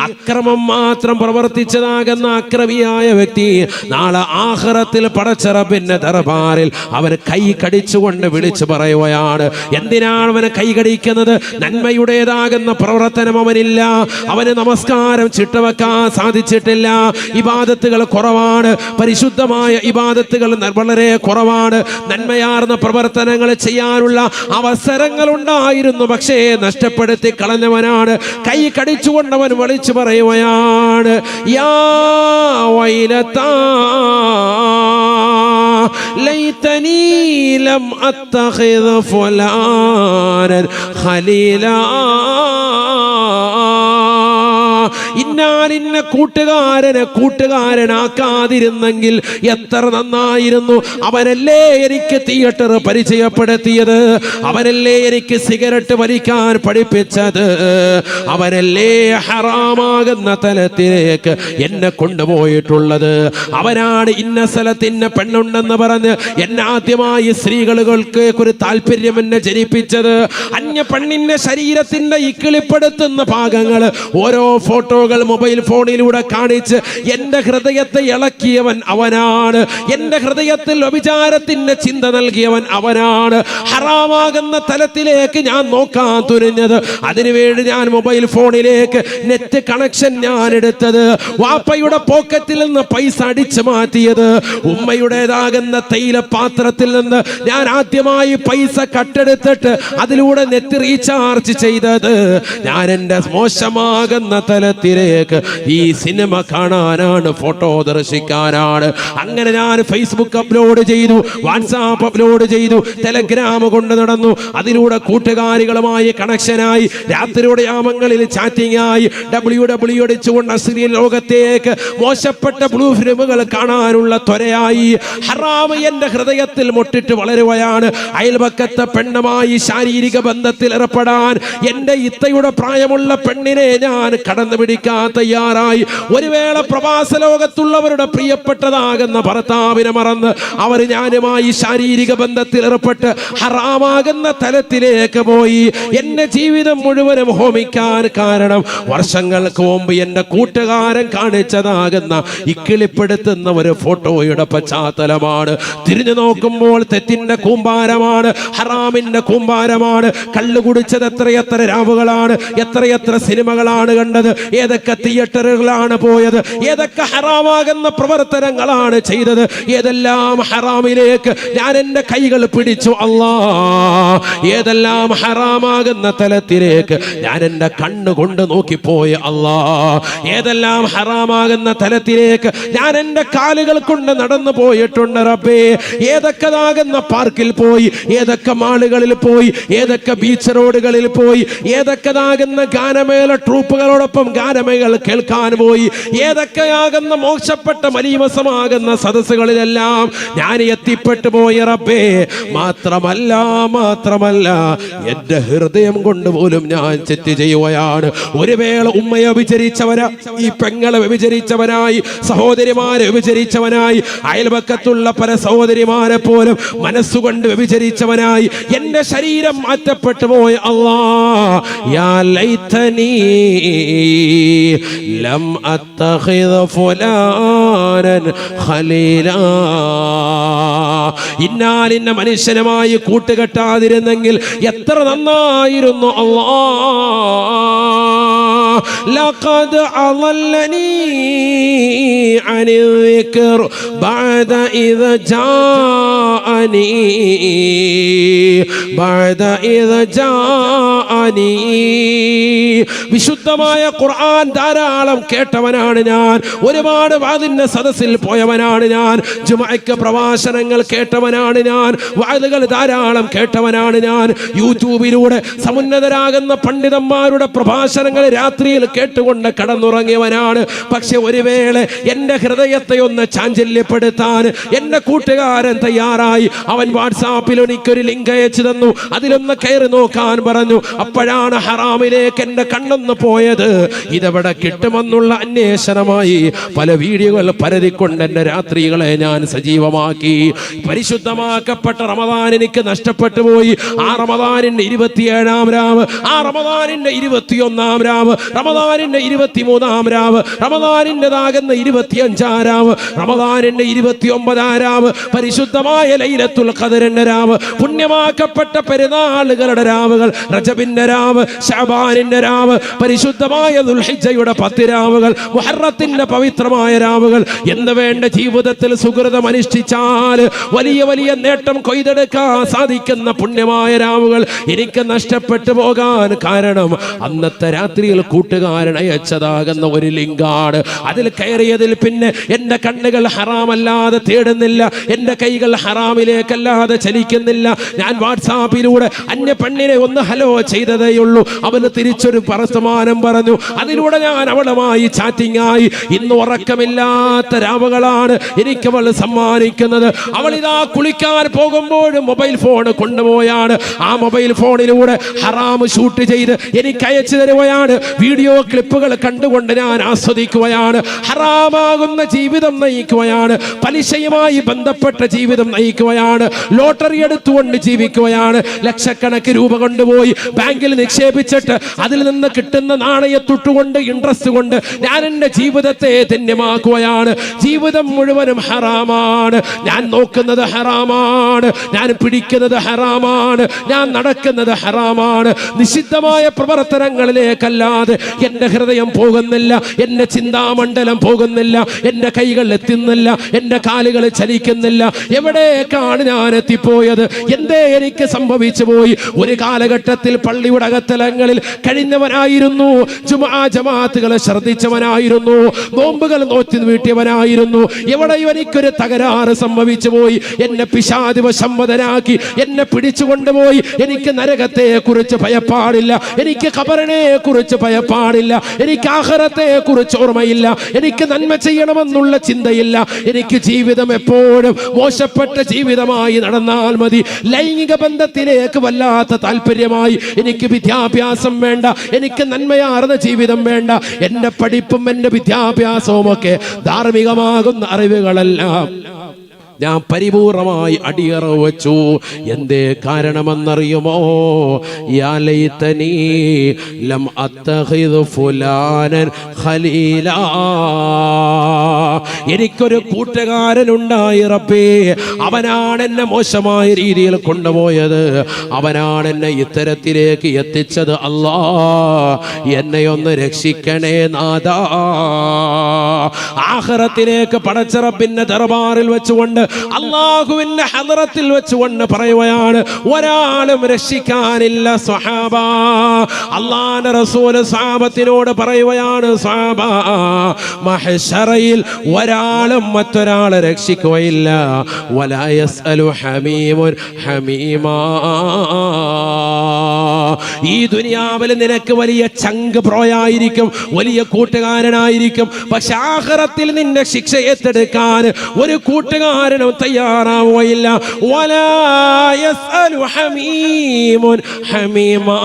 അക്രമം മാത്രം പ്രവർത്തിച്ചതാകുന്ന അക്രമിയായ വ്യക്തി നാളെ ആഖിറത്തിൽ പടച്ച റബ്ബിന്റെ ദർബാറിൽ അവൻ കൈ കടിച്ചുകൊണ്ട് വിളിച്ചു പറയുകയാണ്. എന്തിനാണ് അവന് കൈ കടിക്കുന്നത്? നന്മയുടേതാകുന്ന പ്രവർത്തനം അവനില്ല, അവന് നമസ്കാരം ചിട്ടവെക്കാൻ സാധിച്ചിട്ടില്ല, ഇബാദത്തുകൾ കുറവാണ്, പരിശുദ്ധമായ ഇബാദത്തുകൾ വളരെ കുറവാണ്, നന്മയാർന്ന പ്രവർത്തനങ്ങൾ ചെയ്യാനുള്ള അവസരങ്ങൾ ഉണ്ടായിരുന്നു, പക്ഷേ നഷ്ടപ്പെടുത്തി കളഞ്ഞവനാണ്. കൈ കടിച്ചുകൊണ്ടവൻ വിളിച്ചു പറയുകയാണ്, യാ വൈലതാ ലൈതനീ ലം അത്തഖിദ് ഫുലാനൻ ഖലീലാ. ഇന്നാലിന്ന കൂട്ടുകാരനെ കൂട്ടുകാരനാക്കാതിരുന്നെങ്കിൽ എത്ര നന്നായിരുന്നു. അവനല്ലേ എനിക്ക് തിയേറ്റർ പരിചയപ്പെടുത്തിയത്, അവനല്ലേ എനിക്ക് സിഗരറ്റ് വലിക്കാൻ പഠിപ്പിച്ചത്, അവനല്ലേ ഹറാമാകുന്ന തലത്തിലേക്ക് എന്നെ കൊണ്ടുപോയിട്ടുള്ളത്, അവനാണ് ഇന്ന സ്ഥലത്ത് ഇന്ന പെണ്ണുണ്ടെന്ന് പറഞ്ഞ് എന്നെ ആദ്യമായി സ്ത്രീകൾക്ക് ഒരു താല്പര്യം എന്നെ ജനിപ്പിച്ചത്. അന്യ പെണ്ണിന്റെ ശരീരത്തിന്റെ ഇക്കിളിപ്പെടുത്തുന്ന ഭാഗങ്ങൾ ഓരോ ഫോട്ടോകൾ മൊബൈൽ ഫോണിലൂടെ കാണിച്ച് എന്റെ ഹൃദയത്തെ ഇളക്കിയവൻ അവനാണ്. എന്റെ ഹൃദയത്തിൽ വ്യഭിചാരത്തിന്റെ ചിന്ത നൽകിയവൻ അവനാണ്. ഹറാമാകുന്ന തലത്തിലേക്ക് ഞാൻ നോക്കാൻ തുനിഞ്ഞത്, അതിനുവേണ്ടി ഞാൻ മൊബൈൽ ഫോണിലേക്ക് നെറ്റ് കണക്ഷൻ ഞാൻ എടുത്തത്, വാപ്പയുടെ പോക്കറ്റിൽ നിന്ന് പൈസ അടിച്ചു മാറ്റിയത്, ഉമ്മയുടേതാകുന്ന തൈല പാത്രത്തിൽ നിന്ന് ഞാൻ ആദ്യമായി പൈസ കട്ടെടുത്തിട്ട് അതിലൂടെ നെറ്റ് റീചാർജ് ചെയ്തത്, ഞാൻ എന്റെ മോശമാകുന്ന തലത്തിലേക്ക് ഈ സിനിമ കാണാനാണ്, ഫോട്ടോ ദർശിക്കാനാണ്. അങ്ങനെ ഞാൻ ഫേസ്ബുക്ക് അപ്ലോഡ് ചെയ്തു, വാട്സാപ്പ് അപ്ലോഡ് ചെയ്തു, ടെലഗ്രാം കൊണ്ട് നടന്നു, അതിലൂടെ കൂട്ടുകാരികളുമായി കണക്ഷനായി, രാത്രിയുടെ യാമങ്ങളിൽ ചാറ്റിംഗ് ആയി, WW അടിച്ചുകൊണ്ട് അശ്ലീല ലോകത്തേക്ക് മോശപ്പെട്ട ബ്ലൂ ഫിലിമുകൾ കാണാനുള്ള ത്വരയായി. ഹറാമ് എന്റെ ഹൃദയത്തിൽ മുട്ടിട്ട് വളരുകയാണ്. അയൽപക്കത്തെ പെണ്ണുമായി ശാരീരിക ബന്ധത്തിൽ ഏർപ്പെടാൻ എന്റെ ഇത്തയുടെ പ്രായമുള്ള പെണ്ണിനെ ഞാൻ കടന്നു പിടിക്കാൻ തയ്യാറായി. ഒരു വേള പ്രവാസ ലോകത്തുള്ളവരുടെ പ്രിയപ്പെട്ടതാകുന്ന ഭർത്താവിനെ മറന്ന് അവർ ഞാനുമായി ശാരീരിക ബന്ധത്തിൽ ഏർപ്പെട്ട് ഹറാമാകുന്ന തലത്തിലേക്ക് പോയി. എന്റെ ജീവിതം മുഴുവനും ഹോമിക്കാൻ കാരണം വർഷങ്ങൾക്ക് മുമ്പ് എന്റെ കൂട്ടുകാരൻ കാണിച്ചതാകുന്ന ഇക്കിളിപ്പെടുത്തുന്ന ഒരു ഫോട്ടോയുടെ പശ്ചാത്തലമാണ്. തിരിഞ്ഞു നോക്കുമ്പോൾ തെറ്റിന്റെ കൂമ്പാരമാണ്, ഹറാമിന്റെ കൂമ്പാരമാണ്. കള്ളു കുടിച്ചത് എത്രയെത്ര രാവുകളാണ്, എത്രയെത്ര സിനിമകളാണ് കണ്ടത്, ഏതൊക്കെ തിയേറ്ററുകളാണ് പോയത്, ഏതൊക്കെ ഹറാമാകുന്ന പ്രവർത്തനങ്ങളാണ് ചെയ്തത്, ഏതെല്ലാം ഹറാമിലേക്ക് ഞാൻ എന്റെ കൈകൾ പിടിച്ചു അല്ലാ, ഏതെല്ലാം ഹറാമാകുന്ന തലത്തിലേക്ക് ഞാൻ എന്റെ കണ്ണുകൊണ്ട് നോക്കിപ്പോയ അല്ലാ, ഏതെല്ലാം ഹറാമാകുന്ന തലത്തിലേക്ക് ഞാൻ എന്റെ കാലുകൾ കൊണ്ട് നടന്നു പോയിട്ടുണ്ട് റബ്ബേ. ഏതൊക്കെതാകുന്ന പാർക്കിൽ പോയി, ഏതൊക്കെ മാളുകളിൽ പോയി, ഏതൊക്കെ ബീച്ച് റോഡുകളിൽ പോയി, ഏതൊക്കെതാകുന്ന ഗാനമേള ട്രൂപ്പുകളോടൊപ്പം ഗാനമേളകൾ കേൾക്കാൻ പോയി, ഏതൊക്കെയാകുന്ന മോശപ്പെട്ട മലീമസമാകുന്ന സദസ്സുകളിലെല്ലാം ഞാൻ എത്തിപ്പെട്ടു പോയി റബ്ബേ. മാത്രമല്ല എന്റെ ഹൃദയം കൊണ്ട് പോലും ഞാൻ തെറ്റ് ചെയ്യുകയാണ്. ഒരു വേള ഉമ്മയെ വ്യഭിചരിച്ചവനാ, ഈ പെങ്ങളെ വ്യഭിചരിച്ചവനായി, സഹോദരിമാരെ വ്യഭിചരിച്ചവനായി, അയൽപക്കത്തുള്ള പല സഹോദരിമാരെ പോലും മനസ്സുകൊണ്ട് വ്യഭിചരിച്ചവനായി എന്റെ ശരീരം മാറ്റപ്പെട്ടു പോയി അല്ലാ. യാ ലൈതനീ ലം അത്തഖിദ് ഫുലാനൻ ഖലീലാ. ഇന്നാലിന്ന മനുഷ്യനുമായി കൂട്ടുകെട്ടാതിരുന്നെങ്കിൽ എത്ര നന്നായിരുന്നു അല്ലാ. ലഖദ് അളല്ലനീ അനിൽ ദിക്ർ ബഅദ ഇദ ജാഅനീ ബഅദ ഇദ ജാഅനീ വിശുദ്ധമായ ഖുർആൻ ധാരാളം കേട്ടവനാണ് ഞാൻ. ഒരുപാട് വാദിന്റെ സദസ്സിൽ പോയവനാണ് ഞാൻ. ജുമഅക്ക് പ്രഭാഷണങ്ങൾ കേട്ടവനാണ് ഞാൻ. വാദുകൾ ധാരാളം കേട്ടവനാണ് ഞാൻ. യൂട്യൂബിലൂടെ സമുന്നതരാകുന്ന പണ്ഡിതന്മാരുടെ പ്രഭാഷണങ്ങൾ രാത്രിയിൽ കേട്ടുകൊണ്ട് കടന്നുറങ്ങിയവനാണ്. പക്ഷെ ഒരു വേള എന്റെ ഹൃദയത്തെ ഒന്ന് ചാഞ്ചല്യപ്പെടുത്താൻ എന്റെ കൂട്ടുകാരൻ തയ്യാറായി. അവൻ വാട്സാപ്പിൽ എനിക്കൊരു ലിങ്ക് അയച്ചു തന്നു. അതിലൊന്ന് കയറി നോക്കാൻ പറഞ്ഞു. അപ്പോഴാണ് ഹറാമിലേക്ക് എന്റെ കണ്ണൊന്ന് പോയത്. ഇതെവിടെ കിട്ടുമെന്നുള്ള അന്വേഷണമായി പല വീഡിയോകൾ പരതിക്കൊണ്ട് എന്റെ രാത്രികളെ ഞാൻ സജീവമാക്കി. പരിശുദ്ധമാക്കപ്പെട്ട റമദാൻ എനിക്ക് നഷ്ടപ്പെട്ടു പോയി. ആ റമദാനിന്റെ 27-ാം രാവ്, ആ റമദാനിന്റെ 21-ാം രാവ്, റമദാനിന്റെ 23-ാം രാവ്, റമദാനിൻ്റെതാകുന്ന 25-ാം രാവ്, റമദാനിന്റെ 29-ാം രാവ്, പരിശുദ്ധമായ ലൈലത്തുൽ ഖദറിന്റെ രാവ്, പുണ്യമാക്കപ്പെട്ട പെരുന്നാളുകളുടെ രാവുകൾ, റജബിന്റെ രാവ്, ശഅബാനിന്റെ രാവ്, പരിശുദ്ധമായ ദുൽഹിജ്ജയുടെ 10 രാവുകൾ, മുഹറത്തിന്റെ പവിത്രമായ രാവുകൾ എന്ന് വേണ്ട ജീവിതത്തിൽ സുകൃതം അനുഷ്ഠിച്ചാൽ വലിയ വലിയ നേട്ടം കൊയ്തെടുക്കാൻ സാധിക്കുന്ന പുണ്യമായ രാവുകൾ എനിക്ക് നഷ്ടപ്പെട്ടു പോകാൻ കാരണം അന്നത്തെ രാത്രിയിൽ കൂട്ടുകാരൻ അയച്ചതാകുന്ന ഒരു ലിങ്കാണ്. അതിൽ കയറിയതിൽ പിന്നെ എന്റെ കണ്ണുകൾ ഹറാമല്ലാതെ തേടുന്നില്ല, എന്റെ കൈകൾ ഹറാമിലേക്കല്ലാതെ ചലിക്കുന്നില്ല. ഞാൻ വാട്സാപ്പിലൂടെ അന്യ പെണ്ണിനെ ഒന്ന് ഹലോ ചെയ്തതേയുള്ളൂ. അവന് തിരിച്ചൊരു വർത്തമാനം പറഞ്ഞു. അതിലൂടെ ഞാൻ അവളുമായി ചാറ്റിംഗ് ആയി. ഇന്ന് ഉറക്കമില്ലാത്ത രാവുകളാണ് എനിക്ക് അവൾ സമ്മാനിക്കുന്നത്. അവൾ ഇതാ കുളിക്കാൻ പോകുമ്പോഴും മൊബൈൽ ഫോൺ കൊണ്ടുപോയാണ്. ആ മൊബൈൽ ഫോണിലൂടെ ഹറാം ഷൂട്ട് ചെയ്ത് എനിക്ക് അയച്ചു തരുകയാണ്. വീഡിയോ ക്ലിപ്പുകൾ കണ്ടുകൊണ്ട് ഞാൻ ആസ്വദിക്കുകയാണ്. ഹറാമാകുന്ന ജീവിതം നയിക്കുകയാണ്. പലിശയുമായി ബന്ധപ്പെട്ട ജീവിതം നയിക്കുകയാണ്. ലോട്ടറി എടുത്തുകൊണ്ട് ജീവിക്കുകയാണ്. ലക്ഷക്കണക്കിന് രൂപ കൊണ്ടുപോയി ബാങ്കിൽ നിക്ഷേപിച്ചിട്ട് അതിൽ നിന്ന് കിട്ടുന്ന നാണയത്തൊട്ടുകൊണ്ട് ഇൻട്രസ്റ്റ് കൊണ്ട് ഞാൻ എൻ്റെ ജീവിതത്തെ ധന്യമാക്കുകയാണ്. ജീവിതം മുഴുവനും ഹറാമാണ്. ഞാൻ നോക്കുന്നത് ഹറാമാണ്. ഞാൻ പിടിക്കുന്നത് ഹറാമാണ്. ഞാൻ നടക്കുന്നത് ഹറാമാണ്. നിഷിദ്ധമായ പ്രവർത്തനങ്ങളിലേക്കല്ലാതെ എൻ്റെ ഹൃദയം പോകുന്നില്ല, എൻ്റെ ചിന്താമണ്ഡലം പോകുന്നില്ല, എൻ്റെ കൈകൾ എത്തുന്നില്ല, എൻ്റെ കാലുകൾ ചലിക്കുന്നില്ല. എവിടേക്കാണ് ഞാൻ എത്തിപ്പോയത്? എന്തേ എനിക്ക് സംഭവിച്ചു പോയി? ഒരു കാലഘട്ടത്തിൽ പള്ളിയുടെ അകത്തലങ്ങളിൽ കഴിഞ്ഞവനായിരുന്നു. ജുമുഅ ജമാഅത്തുകളെ ശ്രദ്ധിച്ചവനായിരുന്നു. നോമ്പുകൾ നോറ്റി വീട്ടിയവനായിരുന്നു. എവിടെയും എനിക്കൊരു തകരാറ് സംഭവിച്ചു പോയി. എന്നെ പിശാച് വശംവദനാക്കി എന്നെ പിടിച്ചുകൊണ്ടുപോയി. എനിക്ക് നരകത്തെ കുറിച്ച് ഭയപ്പാടില്ല, എനിക്ക് ഖബറിനെ കുറിച്ച് ഭയപ്പാടില്ല, എനിക്ക് ആഖിറത്തെ കുറിച്ച് ഓർമ്മയില്ല, എനിക്ക് നന്മ ചെയ്യണമെന്നുള്ള ചിന്തയില്ല. എനിക്ക് ജീവിതം എപ്പോഴും മോശപ്പെട്ട ജീവിതമായി നടന്നാൽ മതി. ലൈംഗിക ബന്ധത്തിലേക്ക് വല്ലാത്ത താല്പര്യമായി. എനിക്ക് വിദ്യാഭ്യാസം വേണ്ട, എനിക്ക് നന്മയാർന്ന ജീവിതം വേണ്ട. എൻ്റെ പഠിപ്പും എൻ്റെ വിദ്യാഭ്യാസവും ഒക്കെ ധാർമ്മികമാകുന്ന അറിവുകളെല്ലാം ഞാൻ പരിപൂർണമായി അടിയറ വച്ചു. എന്തേ കാരണമെന്നറിയുമോ? യാ ലൈതനീ ലം അത്തഖിദ് ഫുലാനൻ ഖലീലാ. എനിക്കൊരു കൂട്ടുകാരനുണ്ടായി റബ്ബേ. അവനാണ് എന്നെ മോശമായ രീതിയിൽ കൊണ്ടുപോയത്. അവനാണ് എന്നെ ഇത്തരത്തിലേക്ക് എത്തിച്ചത്. അല്ലാ, എന്നെ ഒന്ന് രക്ഷിക്കണേ നാഥാ. ആഖിറത്തിലേക്ക് പടച്ച റബ്ബിന്റെ ദർബാറിൽ വെച്ചുകൊണ്ട് അല്ലാഹുവിന്റെ ഹദറത്തിൽ വെച്ചുകൊണ്ട് പറയുകയാണ്, ഒരാളും രക്ഷിക്കാനില്ല സ്വഹാബ. അല്ലാഹുവിന്റെ റസൂൽ സ്വഹാബത്തിനോട് പറയുകയാണ്, സ്വഹാബ, മഹ്ശറയിൽ ഒരാളും മറ്റൊരാളെ രക്ഷിക്കുകയില്ല. വലാ യസ്അലു ഹമീമുൻ ഹമീമാ. ഈ ദുനിയാവിൽ നിനക്ക് വലിയ ചങ്ക് പ്രോയായിരിക്കും, വലിയ കൂട്ടുകാരനായിരിക്കും. പക്ഷെ ആഖിറത്തിൽ നിന്റെ ശിക്ഷ ഏറ്റെടുക്കാൻ ഒരു കൂട്ടുകാരനും തയ്യാറാവുകയില്ല. വലാ യസ്അലു ഹമീമുൻ ഹമീമാ.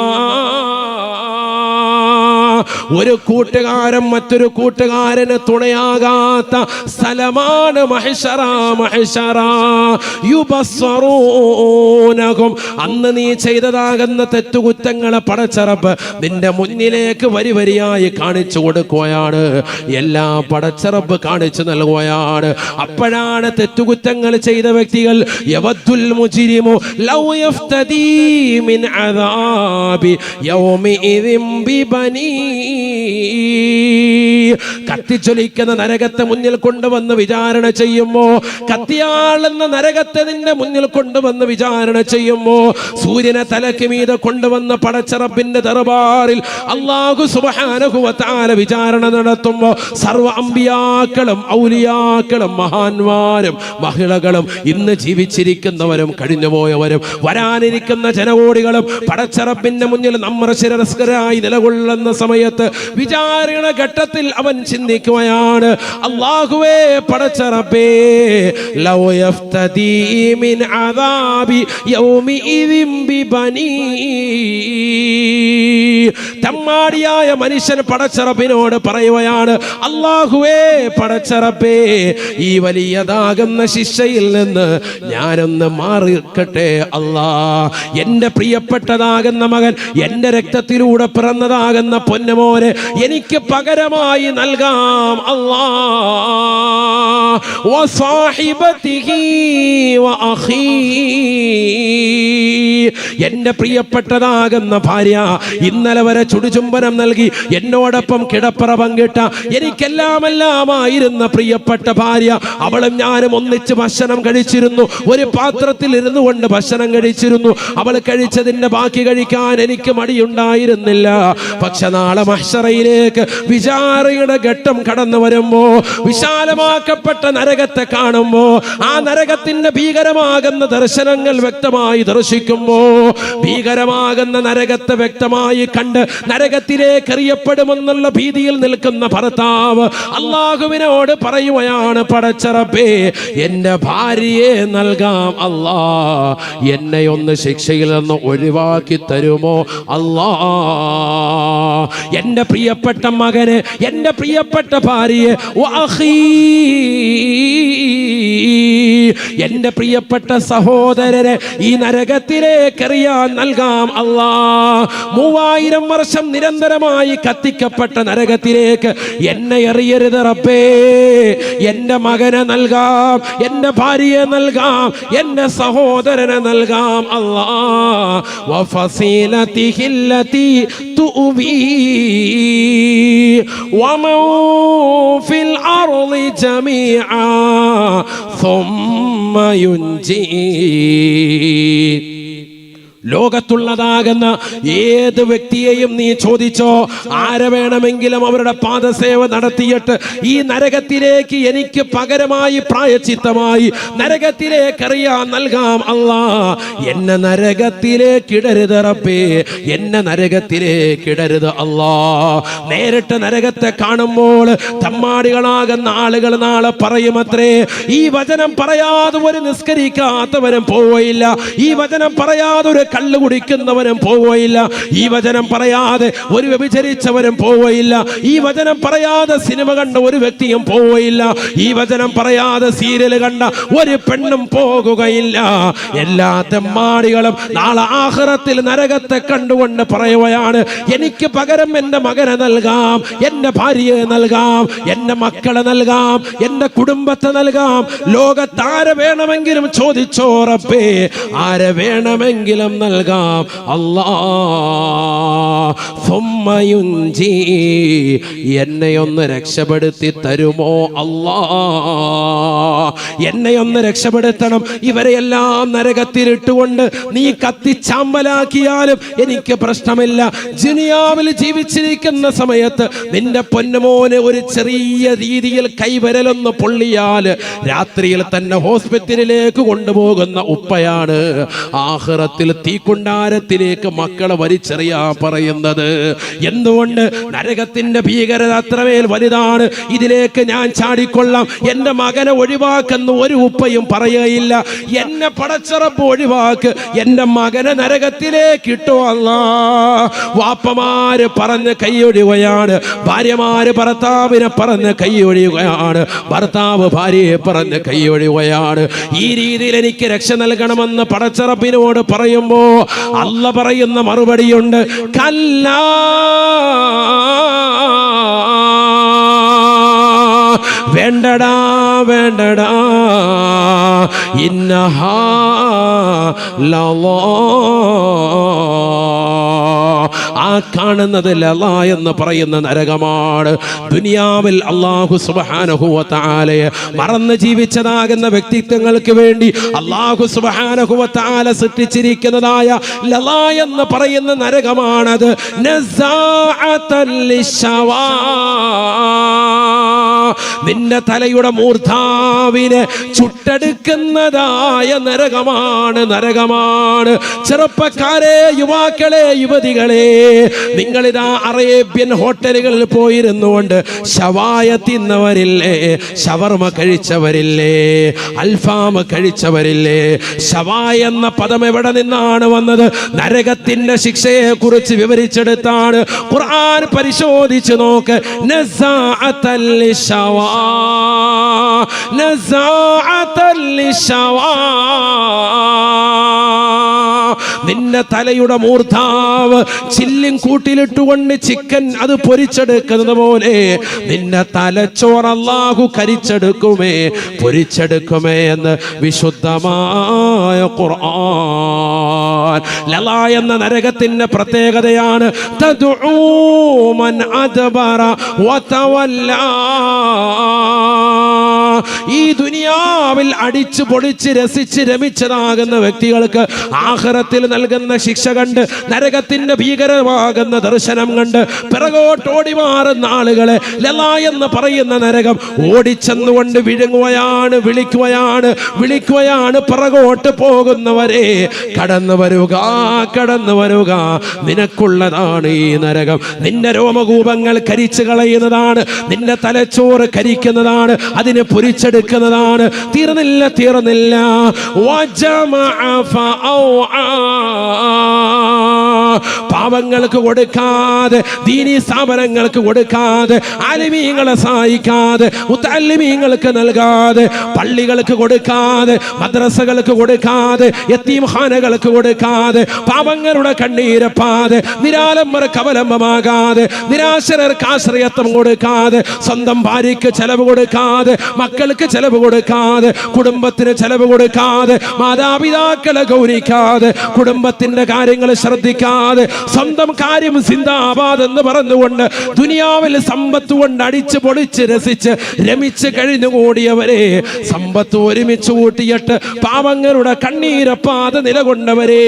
ഒരു കൂട്ടുകാരൻ മറ്റൊരു കൂട്ടുകാരന് തുണയാകാത്ത സ്ഥലമാണ് മഹ്ശറ. മഹ്ശറ യുബസ്സറൂനഹും. അന്ന് നീ ചെയ്തതാകുന്ന തെറ്റുകുറ്റങ്ങളെ പടച്ച റബ്ബ് നിന്റെ മുന്നിലേക്ക് വരി വരിയായി കാണിച്ചു കൊടുക്കുകയാണ്. എല്ലാം പടച്ച റബ്ബ് കാണിച്ചു നൽകുകയാണ്. അപ്പോഴാണ് തെറ്റുകുറ്റങ്ങൾ ചെയ്ത വ്യക്തികൾ യവദ്ദുൽ മുജ്രിമു ലൗ യഫ്തദീ മിൻ അദാബി യൗമിഇദിൻ ബിബനീ കത്തിച്ചൊലിക്കുന്ന നരകത്തെ മുന്നിൽ കൊണ്ടുവന്ന് വിചാരണ ചെയ്യുമ്പോ, കത്തിയാളുന്ന നരകത്തെ നിന്റെ മുന്നിൽ കൊണ്ടുവന്ന് വിചാരണ ചെയ്യുമ്പോ, സൂര്യനെ തലക്ക് മീതെ കൊണ്ടുവന്ന് പടച്ചറപ്പിന്റെ ദർബാറിൽ അല്ലാഹു സുബ്ഹാനഹു വ തആല വിചാരണ നടത്തുമ്പോ, സർവ്വ അമ്പിയാക്കളും ഔലിയാക്കളും മഹാന്മാരും മഹിളകളും ഇന്ന് ജീവിച്ചിരിക്കുന്നവരും കഴിഞ്ഞുപോയവരും വരാനിരിക്കുന്ന ജനകോടികളും പടച്ചറപ്പിന്റെ മുന്നിൽ നമ്മുടെ ശിരസ്കരായി നിലകൊള്ളുന്ന സമയത്ത് വിചാരണ ഘട്ടത്തിൽ അവൻ ചിന്തിക്കുകയാണ്, അല്ലാഹുവേ പടച്ചറപ്പേ, ലൗ യഫ്തദീ മിൻ അദാബി യൗമിഇദിൻ ബിബനീ. തമ്മാടിയായ മനുഷ്യൻ പടച്ചറപ്പിനോട് പറയുകയാണ്, അല്ലാഹുവേ പടച്ചറപ്പേ, ഈ വലിയതാകുന്ന ശിക്ഷയിൽ നിന്ന് ഞാനൊന്ന് മാറിക്കട്ടെ അല്ലാ. എന്റെ പ്രിയപ്പെട്ടതാകുന്ന മകൻ, എന്റെ രക്തത്തിലൂടെ പിറന്നതാകുന്ന പൊന്നുമോനെ എനിക്ക് പകരമായി നൽകാം അല്ലാ. വസാഹിബതിഹി വഅഖീ, എന്റെ പ്രിയപ്പെട്ടതാകുന്ന ഭാര്യ ഇന്നലെ വരെ ചുടുചുംബനം നൽകി എന്നോടൊപ്പം കിടപ്പറ പങ്കിട്ട എനിക്കെല്ലാമെല്ലാമായിരുന്ന പ്രിയപ്പെട്ട ഭാര്യ, അവളും ഞാനും ഒന്നിച്ച് ഭക്ഷണം കഴിച്ചിരുന്നു, ഒരു പാത്രത്തിൽ ഇരുന്നു കൊണ്ട് ഭക്ഷണം കഴിച്ചിരുന്നു. അവൾ കഴിച്ചതിന്റെ ബാക്കി കഴിക്കാൻ എനിക്ക് മടിയുണ്ടായിരുന്നില്ല. പക്ഷെ നാളെ മഹ്ശറയിലേക്ക് വിചാരണയുടെ ഘട്ടം കടന്നു വരുമ്പോ, വിശാലമാക്കപ്പെട്ട നരകത്തെ കാണുമ്പോ, ആ നരകത്തിന്റെ ഭീകരമാകുന്ന ദർശനങ്ങൾ വ്യക്തമായി ദർശിക്കുമ്പോ, ഭീകരമാകുന്ന നരകത്തെ വ്യക്തമായി കണ്ട് നരകത്തിലേക്ക് എറിയപ്പെടുമെന്നുള്ള ഭീതിയിൽ നിൽക്കുന്ന ഭർത്താവ് അല്ലാഹുവിനോട് പറയുകയാണ്, പടച്ചറപ്പേ, എന്റെ ഭാര്യയെ നൽകാം അല്ലാ, എന്നെ ഒന്ന് ശിക്ഷയിൽ നിന്ന് ഒഴിവാക്കി തരുമോ അല്ലാ. എന്റെ പ്രിയപ്പെട്ട മകനെ, എന്റെ പ്രിയപ്പെട്ട ഭാര്യയെ, എന്റെ പ്രിയപ്പെട്ട സഹോദരനെ ഈ നരകത്തിലേക്ക് എറിയാൻ നൽകാം അല്ലാ. 3000 വർഷം നിരന്തരമായി കത്തിക്കപ്പെട്ട നരകത്തിലേക്ക് എന്നെ എറിയരുത് റബ്ബേ. എന്റെ മകനെ നൽകാം, എന്റെ ഭാര്യയെ നൽകാം, എന്റെ സഹോദരനെ നൽകാം അല്ലാ. വഫസീലതിഹി അല്ലതി തുവി വമൻ ഫിൽ അർളി ജമീഅ സുമ്മ യുൻജീ. ലോകത്തുള്ളതാകുന്ന ഏത് വ്യക്തിയെയും നീ ചോദിച്ചോ, ആരെ വേണമെങ്കിലും അവരുടെ പാദസേവ നടത്തിയിട്ട് ഈ നരകത്തിലേക്ക് എനിക്ക് പകരമായി പ്രായച്ചിത്തമായി നരകത്തിലേക്ക് അറിയാൻ നൽകാം അല്ലാ. എന്നെ നരകത്തിലേക്ക് ഇടരുത് റബ്ബേ, എന്നെ നരകത്തിലേക്ക് ഇടരുത് അല്ലാ. നേരിട്ട് നരകത്തെ കാണുമ്പോൾ തമ്മാടികളാകുന്ന ആളുകൾ നാളെ പറയുമത്രേ, ഈ വചനം പറയാതെ ഒരു നിസ്കരിക്കാത്തവരും പോവുകയില്ല, ഈ വചനം പറയാതെ ഒരു കള്ളു കുടിക്കുന്നവരും പോവുകയില്ല, ഈ വചനം പറയാതെ ഒരു വ്യഭിചരിച്ചവരും പോവുകയില്ല, ഈ വചനം പറയാതെ സിനിമ കണ്ട ഒരു വ്യക്തിയും പോവുകയില്ല, ഈ വചനം പറയാതെ സീരിയൽ കണ്ട ഒരു പെണ്ണും പോകുകയില്ല. എല്ലാ തെമ്മാടികളും നാളെ ആഖിറത്തിൽ നരകത്തെ കണ്ടുകൊണ്ട് പറയുകയാണ്, എനിക്ക് പകരം എന്റെ മകനെ നൽകാം, എന്റെ ഭാര്യയെ നൽകാം, എന്റെ മക്കളെ നൽകാം, എന്റെ കുടുംബത്തെ നൽകാം. ലോകത്താരെ വേണമെങ്കിലും ചോദിച്ചോ റബ്ബേ, ആരെ വേണമെങ്കിലും നൽകാം അല്ലാ. എന്നെ ഒന്ന് രക്ഷപ്പെടുത്തി തരുമോ അല്ലാ, എന്നെ ഒന്ന് രക്ഷപ്പെടുത്തണം. ഇവരെയെല്ലാം നരകത്തിലിട്ടുകൊണ്ട് നീ കത്തിച്ചാമ്പലാക്കിയാലും എനിക്ക് പ്രശ്നമില്ല. ദുനിയാവിൽ ജീവിച്ചിരിക്കുന്ന സമയത്ത് നിന്റെ പൊന്നുമോനെ ഒരു ചെറിയ രീതിയിൽ കൈവരലൊന്ന് പൊള്ളിയാൽ രാത്രിയിൽ തന്നെ ഹോസ്പിറ്റലിലേക്ക് കൊണ്ടുപോകുന്ന ഉപ്പയാണ് ആഖിറത്തിൽ തീക്കുണ്ടാരത്തിലേക്ക് മക്കളെ വലിച്ചെറിയാൻ പറയുന്നത്. എന്തുകൊണ്ട്? നരകത്തിന്റെ ഭീകരത അത്രമേൽ വലുതാണ്. ഇതിലേക്ക് ഞാൻ ചാടിക്കൊള്ളാം, എന്റെ മകനെ ഒഴിവാക്കുന്ന ഒരു ഉപ്പയും പറയുകയില്ല. എന്നെ പടച്ചറപ്പ് ഒഴിവാക്ക്, എന്റെ മകനെ നരകത്തിലേക്ക് ഇട്ടോ അല്ലാ. വാപ്പമാര് പറഞ്ഞ് കൈയൊഴിയുകയാണ്, ഭാര്യമാര് ഭർത്താവിനെ പറഞ്ഞ് കൈയൊഴിയുകയാണ്, ഭർത്താവ് ഭാര്യയെ പറഞ്ഞ് കൈയൊഴിയുകയാണ്. ഈ രീതിയിൽ എനിക്ക് രക്ഷ നൽകണമെന്ന് പടച്ചറപ്പിനോട് പറയുമ്പോ അല്ല പറയുന്ന മറുപടിയുണ്ട്, കല്ലാ വേണ്ടടാ വേണ്ടടാ, ഇന്നഹാ ലളാ. ആ കാണുന്നത് ലളാ എന്ന് പറയുന്ന നരകമാണ്. ദുനിയാവിൽ അല്ലാഹു സുബ്ഹാനഹു വ തആലയെ മറന്ന് ജീവിച്ചതാകുന്ന വ്യക്തിത്വങ്ങൾക്ക് വേണ്ടി അല്ലാഹു സുബ്ഹാനഹു വ തആല സൃഷ്ടിച്ചിരിക്കുന്നതായ ലളാ എന്ന് പറയുന്ന നരകമാണത്. നസാഅതൽ ലിശവാ, നിന്റെ തലയുടെ മൂർധാവിനെ ചുട്ടെടുക്കുന്നതായ നരകമാണ്, നരകമാണ്. ചെറുപ്പക്കാരെ, യുവാക്കളെ, യുവതികളെ, നിങ്ങളിതാ അറേബ്യൻ ഹോട്ടലുകളിൽ പോയിരുന്നുകൊണ്ട് ഷവായ തിന്നവരില്ലേ, ഷവർമ കഴിച്ചവരില്ലേ, അൽഫാം കഴിച്ചവരില്ലേ? ഷവായ എന്ന പദം എവിടെ നിന്നാണ് വന്നത്? നരകത്തിന്റെ ശിക്ഷയെ കുറിച്ച് വിവരിച്ചെടുത്താണ് ഖുർആൻ. പരിശോധിച്ചു നോക്ക്. നസാഅതൽ ലിശവാ, നസാഅതൽ ലിശവാ. നിന്റെ തലയുടെ മൂർധാവ് ചില്ലിൻ കൂട്ടിലിട്ടുകൊണ്ട് ചിക്കൻ അത് പൊരിച്ചെടുക്കുന്നത് പോലെ നിന്റെ തലച്ചോറ് അല്ലാഹു കരിച്ചെടുക്കുമേ, പൊരിച്ചെടുക്കുമേ എന്ന് വിശുദ്ധമായ ഖുർആൻ. ലളാ എന്ന നരകത്തിന്റെ പ്രത്യേകതയാണ് തദ്ഉ മൻ അദ്ബറ വതവല്ല. ഈ ദുനിയാവിൽ അടിച്ചു പൊളിച്ച് രസിച്ച് രമിച്ചതാകുന്ന വ്യക്തികൾക്ക് ആഖിറത്തിൽ നൽകുന്ന ശിക്ഷ കണ്ട്, നരകത്തിന്റെ ഭീകരമാകുന്ന ദർശനം കണ്ട് പിറകോട്ടോടി മാറുന്ന ആളുകളെ ലളാ എന്ന് പറയുന്ന നരകം ഓടിച്ചെന്നുകൊണ്ട് വിഴുങ്ങുകയാണ്, വിളിക്കുകയാണ്, വിളിക്കുകയാണ്. പിറകോട്ട് പോകുന്നവരെ കടന്നു വരുക, കടന്നു വരുക, നിനക്കുള്ളതാണ് ഈ നരകം. നിന്റെ രോമകൂപങ്ങൾ കരിച്ചു കളയുന്നതാണ്, നിന്റെ തലച്ചോറ് കരിക്കുന്നതാണ്, അതിനെ പൊരിച്ചെടുക്കുന്നതാണ്. തീർന്നില്ല, തീർന്നില്ല. പാവങ്ങൾക്ക് കൊടുക്കാതെ, ദീനീ സ്ഥാപനങ്ങൾക്ക് കൊടുക്കാതെ, ആലിമീങ്ങളെ സഹായിക്കാതെ, മുത്തഅല്ലിമീങ്ങൾക്ക് നൽകാതെ, പള്ളികൾക്ക് കൊടുക്കാതെ, മദ്രസകൾക്ക് കൊടുക്കാതെ, യതീംഖാനകൾക്ക് കൊടുക്കാതെ, പാവങ്ങളുടെ കണ്ണീരപ്പാതെ, നിരാലംബർക്ക് അവലംബമാകാതെ, നിരാശരർക്ക് ആശ്രയത്വം കൊടുക്കാതെ, സ്വന്തം ഭാര്യയ്ക്ക് ചെലവ് കൊടുക്കാതെ, മക്കൾക്ക് ചെലവ് കൊടുക്കാതെ, കുടുംബത്തിന് ചെലവ് കൊടുക്കാതെ, മാതാപിതാക്കളെ ഗൗനിക്കാതെ, കുടുംബത്തിന്റെ കാര്യങ്ങൾ ശ്രദ്ധിക്കാതെ, സ്വന്തം കാര്യം സിന്ദാബാദ് എന്ന് പറഞ്ഞുകൊണ്ട് ദുനിയാവിൽ സമ്പത്ത് കൊണ്ട് അടിച്ച് പൊളിച്ച് രസിച്ച് രമിച്ച് കഴിഞ്ഞുകൂടിയവരെ, സമ്പത്ത് ഒരുമിച്ച് കൂട്ടിയിട്ട് പാവങ്ങളുടെ കണ്ണീരപ്പാതെ നിലകൊണ്ടവരെ,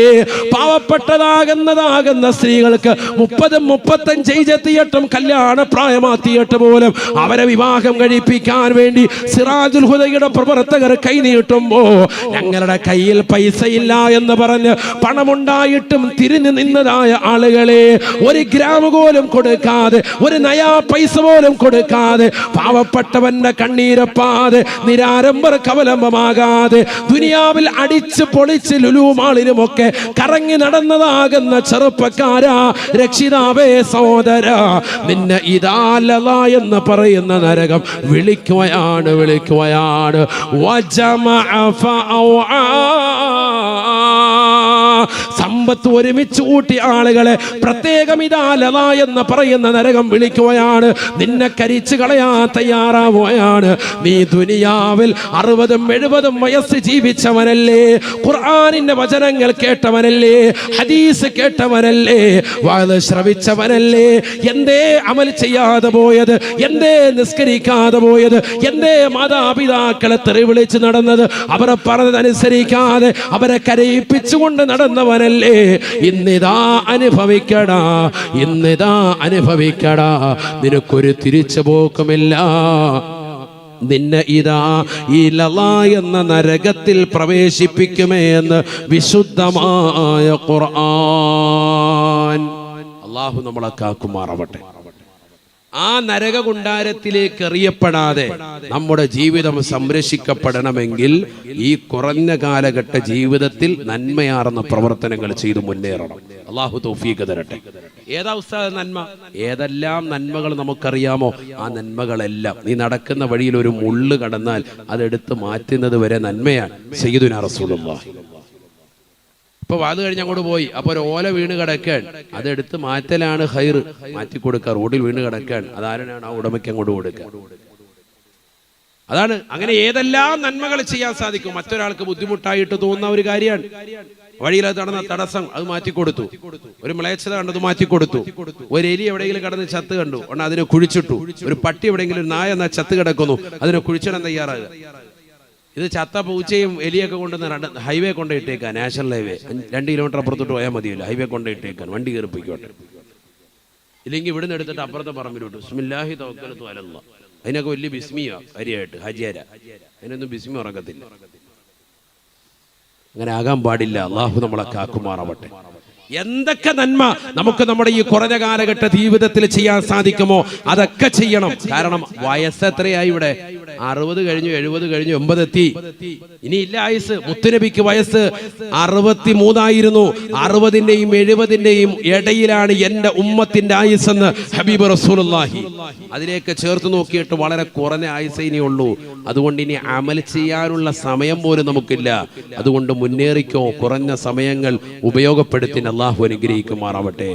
പാവപ്പെട്ടതാകുന്നതാകുന്ന സ്ത്രീകൾക്ക് 30-35 കല്യാണ പ്രായമാത്തിയിട്ട് പോലും അവരെ വിവാഹം കഴിപ്പിക്കാൻ വേണ്ടി സിറാജുൽ ഹുദയുടെ പ്രവർത്തകർ കൈനീട്ടുമ്പോ ഞങ്ങളുടെ കയ്യിൽ പൈസയില്ല എന്ന് പറഞ്ഞ് പണമുണ്ടായിട്ടും തിരിഞ്ഞു നിന്നതായ ആളുകളെ, ഒരു ഗ്രാം പോലും കൊടുക്കാതെ, ഒരു നയാ പൈസ പോലും കൊടുക്കാതെ, പാവപ്പെട്ടവന്റെ കണ്ണീരപ്പാതെ, നിരാരംഭർക്ക് അവലംബമാകാതെ, ദുനിയാവിൽ അടിച്ച് പൊളിച്ച് ലുലുമാളിലുമൊക്കെ കറങ്ങി നടന്നതാകുന്ന ചെറുപ്പക്കാരാ, രക്ഷിതാവേ, സഹോദര, നിന്നെ ഇദാ ലളാ എന്ന് പറയുന്ന നരകം വിളിക്കുകയാണ്, വിളിക്കുകയാണ്. സമ്പത്ത് ഒരുമിച്ച് കൂട്ടി ആളുകളെ പ്രത്യേകം ഇദാ ലളാ എന്ന് പറയുന്ന നരകം വിളിക്കുകയാണ്. നിന്നെ കരിച്ചു കളയാൻ തയ്യാറാവുകയാണ്. നീ ദുനിയാവിൽ 60-70 വയസ്സ് ജീവിച്ചവനല്ലേ, ഖുർആനിന്റെ വചനങ്ങൾ കേട്ടവനല്ലേ, ഹദീസ് കേട്ടവനല്ലേ, വഅദ് ശ്രവിച്ചവനല്ലേ, എന്തേ അമൽ ചെയ്യാതെ പോയത്, എന്തേ നിസ്കരിക്കാതെ പോയത്, എന്തേ മാതാപിതാക്കളെ തെറി വിളിച്ച് നടന്നത്, അവരെ പറഞ്ഞതനുസരിക്കാതെ അവരെ കരയിപ്പിച്ചുകൊണ്ട് നടന്നവനല്ലേ? ഇന്നിതാ അനുഭവിക്കടാ, ഇന്നിതാ അനുഭവിക്കടാ, നിനക്കൊരു തിരിച്ചു പോക്കുമില്ല. നിന്നെ ഇതാ ഈ ലളാ എന്ന നരകത്തിൽ പ്രവേശിപ്പിക്കുമേ എന്ന് വിശുദ്ധമായ ഖുർആൻ. അല്ലാഹു നമ്മളെ കാക്കുമാറാവട്ടെ. ആ നരക കുണ്ടാരത്തിലേക്ക് എറിയപ്പെടാതെ നമ്മുടെ ജീവിതം സംരക്ഷിക്കപ്പെടണമെങ്കിൽ ഈ കുറഞ്ഞ കാലഘട്ട ജീവിതത്തിൽ നന്മയാർന്ന പ്രവർത്തനങ്ങൾ ചെയ്തു മുന്നേറണം. അല്ലാഹു തൗഫീഖ് തരട്ടെ. ഏതാ ഉസ്താദ് നന്മ? ഏതെല്ലാം നന്മകൾ നമുക്കറിയാമോ ആ നന്മകളെല്ലാം, നീ നടക്കുന്ന വഴിയിൽ ഒരു മുള്ള് കടന്നാൽ അതെടുത്ത് മാറ്റുന്നത് വരെ നന്മയാണ്. സയ്യിദുനാ റസൂലുള്ളാഹി. ഇപ്പൊ വാത് കഴിഞ്ഞ് അങ്ങോട്ട് പോയി, അപ്പൊ ഒരു ഓല വീണ് കിടക്കാൻ, അതെടുത്ത് മാറ്റലാണ് ഹൈർ. മാറ്റി കൊടുക്കുക. റോഡിൽ വീണ് കിടക്കാൻ, അതാരാണ് ആ ഉടമയ്ക്ക് അങ്ങോട്ട് കൊടുക്കുക. അതാണ്. അങ്ങനെ ഏതെല്ലാം നന്മകൾ ചെയ്യാൻ സാധിക്കും. മറ്റൊരാൾക്ക് ബുദ്ധിമുട്ടായിട്ട് തോന്നുന്ന ഒരു കാര്യമാണ്. വഴിയിൽ നടന്ന തടസ്സം അത് മാറ്റിക്കൊടുത്തു. ഒരു മ്ലേച്ഛത കണ്ടത് മാറ്റിക്കൊടുത്തു. ഒരു എലി എവിടെയെങ്കിലും കടന്ന് ചത്ത് കണ്ടു, ഉടനെ അതിനെ കുഴിച്ചിട്ടു. ഒരു പട്ടി എവിടെയെങ്കിലും ഒരു നായ എന്നാ ചത്ത് കിടക്കുന്നു, അതിനെ കുഴിച്ചിടാൻ തയ്യാറാകുക. ഇത് ചത്ത പൂച്ചയും എലിയൊക്കെ കൊണ്ടുവന്ന് ഹൈവേ കൊണ്ടിട്ടേക്കാൻ, നാഷണൽ ഹൈവേ 2 കിലോമീറ്റർ അപ്പുറത്തോട്ട് പോയാൽ മതിയല്ലോ, ഹൈവേ കൊണ്ടിട്ടേക്കാൻ, വണ്ടി കയറി പോയിക്കോട്ടെ. ഇല്ലെങ്കിൽ ഇവിടുന്ന് എടുത്തിട്ട് അപ്പുറത്തെ പറമ്പിലോട്ട് ബിസ്മില്ലാഹി തവക്കലത്തു അലല്ലാഹ്. അതിനൊക്കെ വലിയ ബിസ്മിയാ അരിയായിട്ട് ഹജിയര, അതിനൊന്നും ബിസ്മി ഉറക്കത്തില്ല. അങ്ങനെ ആകാൻ പാടില്ല. അള്ളാഹു നമ്മളെ കാക്കുമാറാവട്ടെ. എന്തൊക്കെ നന്മ നമുക്ക് നമ്മുടെ ഈ കുറഞ്ഞ കാലഘട്ട ജീവിതത്തിൽ ചെയ്യാൻ സാധിക്കുമോ അതൊക്കെ ചെയ്യണം. കാരണം വയസ്സ് എത്രയായി ഇവിടെ? 60 കഴിഞ്ഞു, 70 കഴിഞ്ഞു, 80 എത്തി. ഇനി ഇല്ല ആയുസ്. മുത്തുനബിക്ക് വയസ്സ് 63 60ന്റെയും 70ന്റെയും ഇടയിലാണ് എന്റെ ഉമ്മത്തിന്റെ ആയുസ് എന്ന് ഹബീബ് റസൂലുള്ളാഹി. അതിലേക്ക് ചേർത്ത് നോക്കിയിട്ട് വളരെ കുറഞ്ഞ ആയുസേ ഇനി ഉള്ളൂ. അതുകൊണ്ട് ഇനി അമൽ ചെയ്യാനുള്ള സമയം പോലും നമുക്കില്ല. അതുകൊണ്ട് മുന്നേറിക്കോ, കുറഞ്ഞ സമയങ്ങൾ ഉപയോഗപ്പെടുത്തി. അള്ളാഹു അനുഗ്രഹിക്കുമാറാവട്ടെ.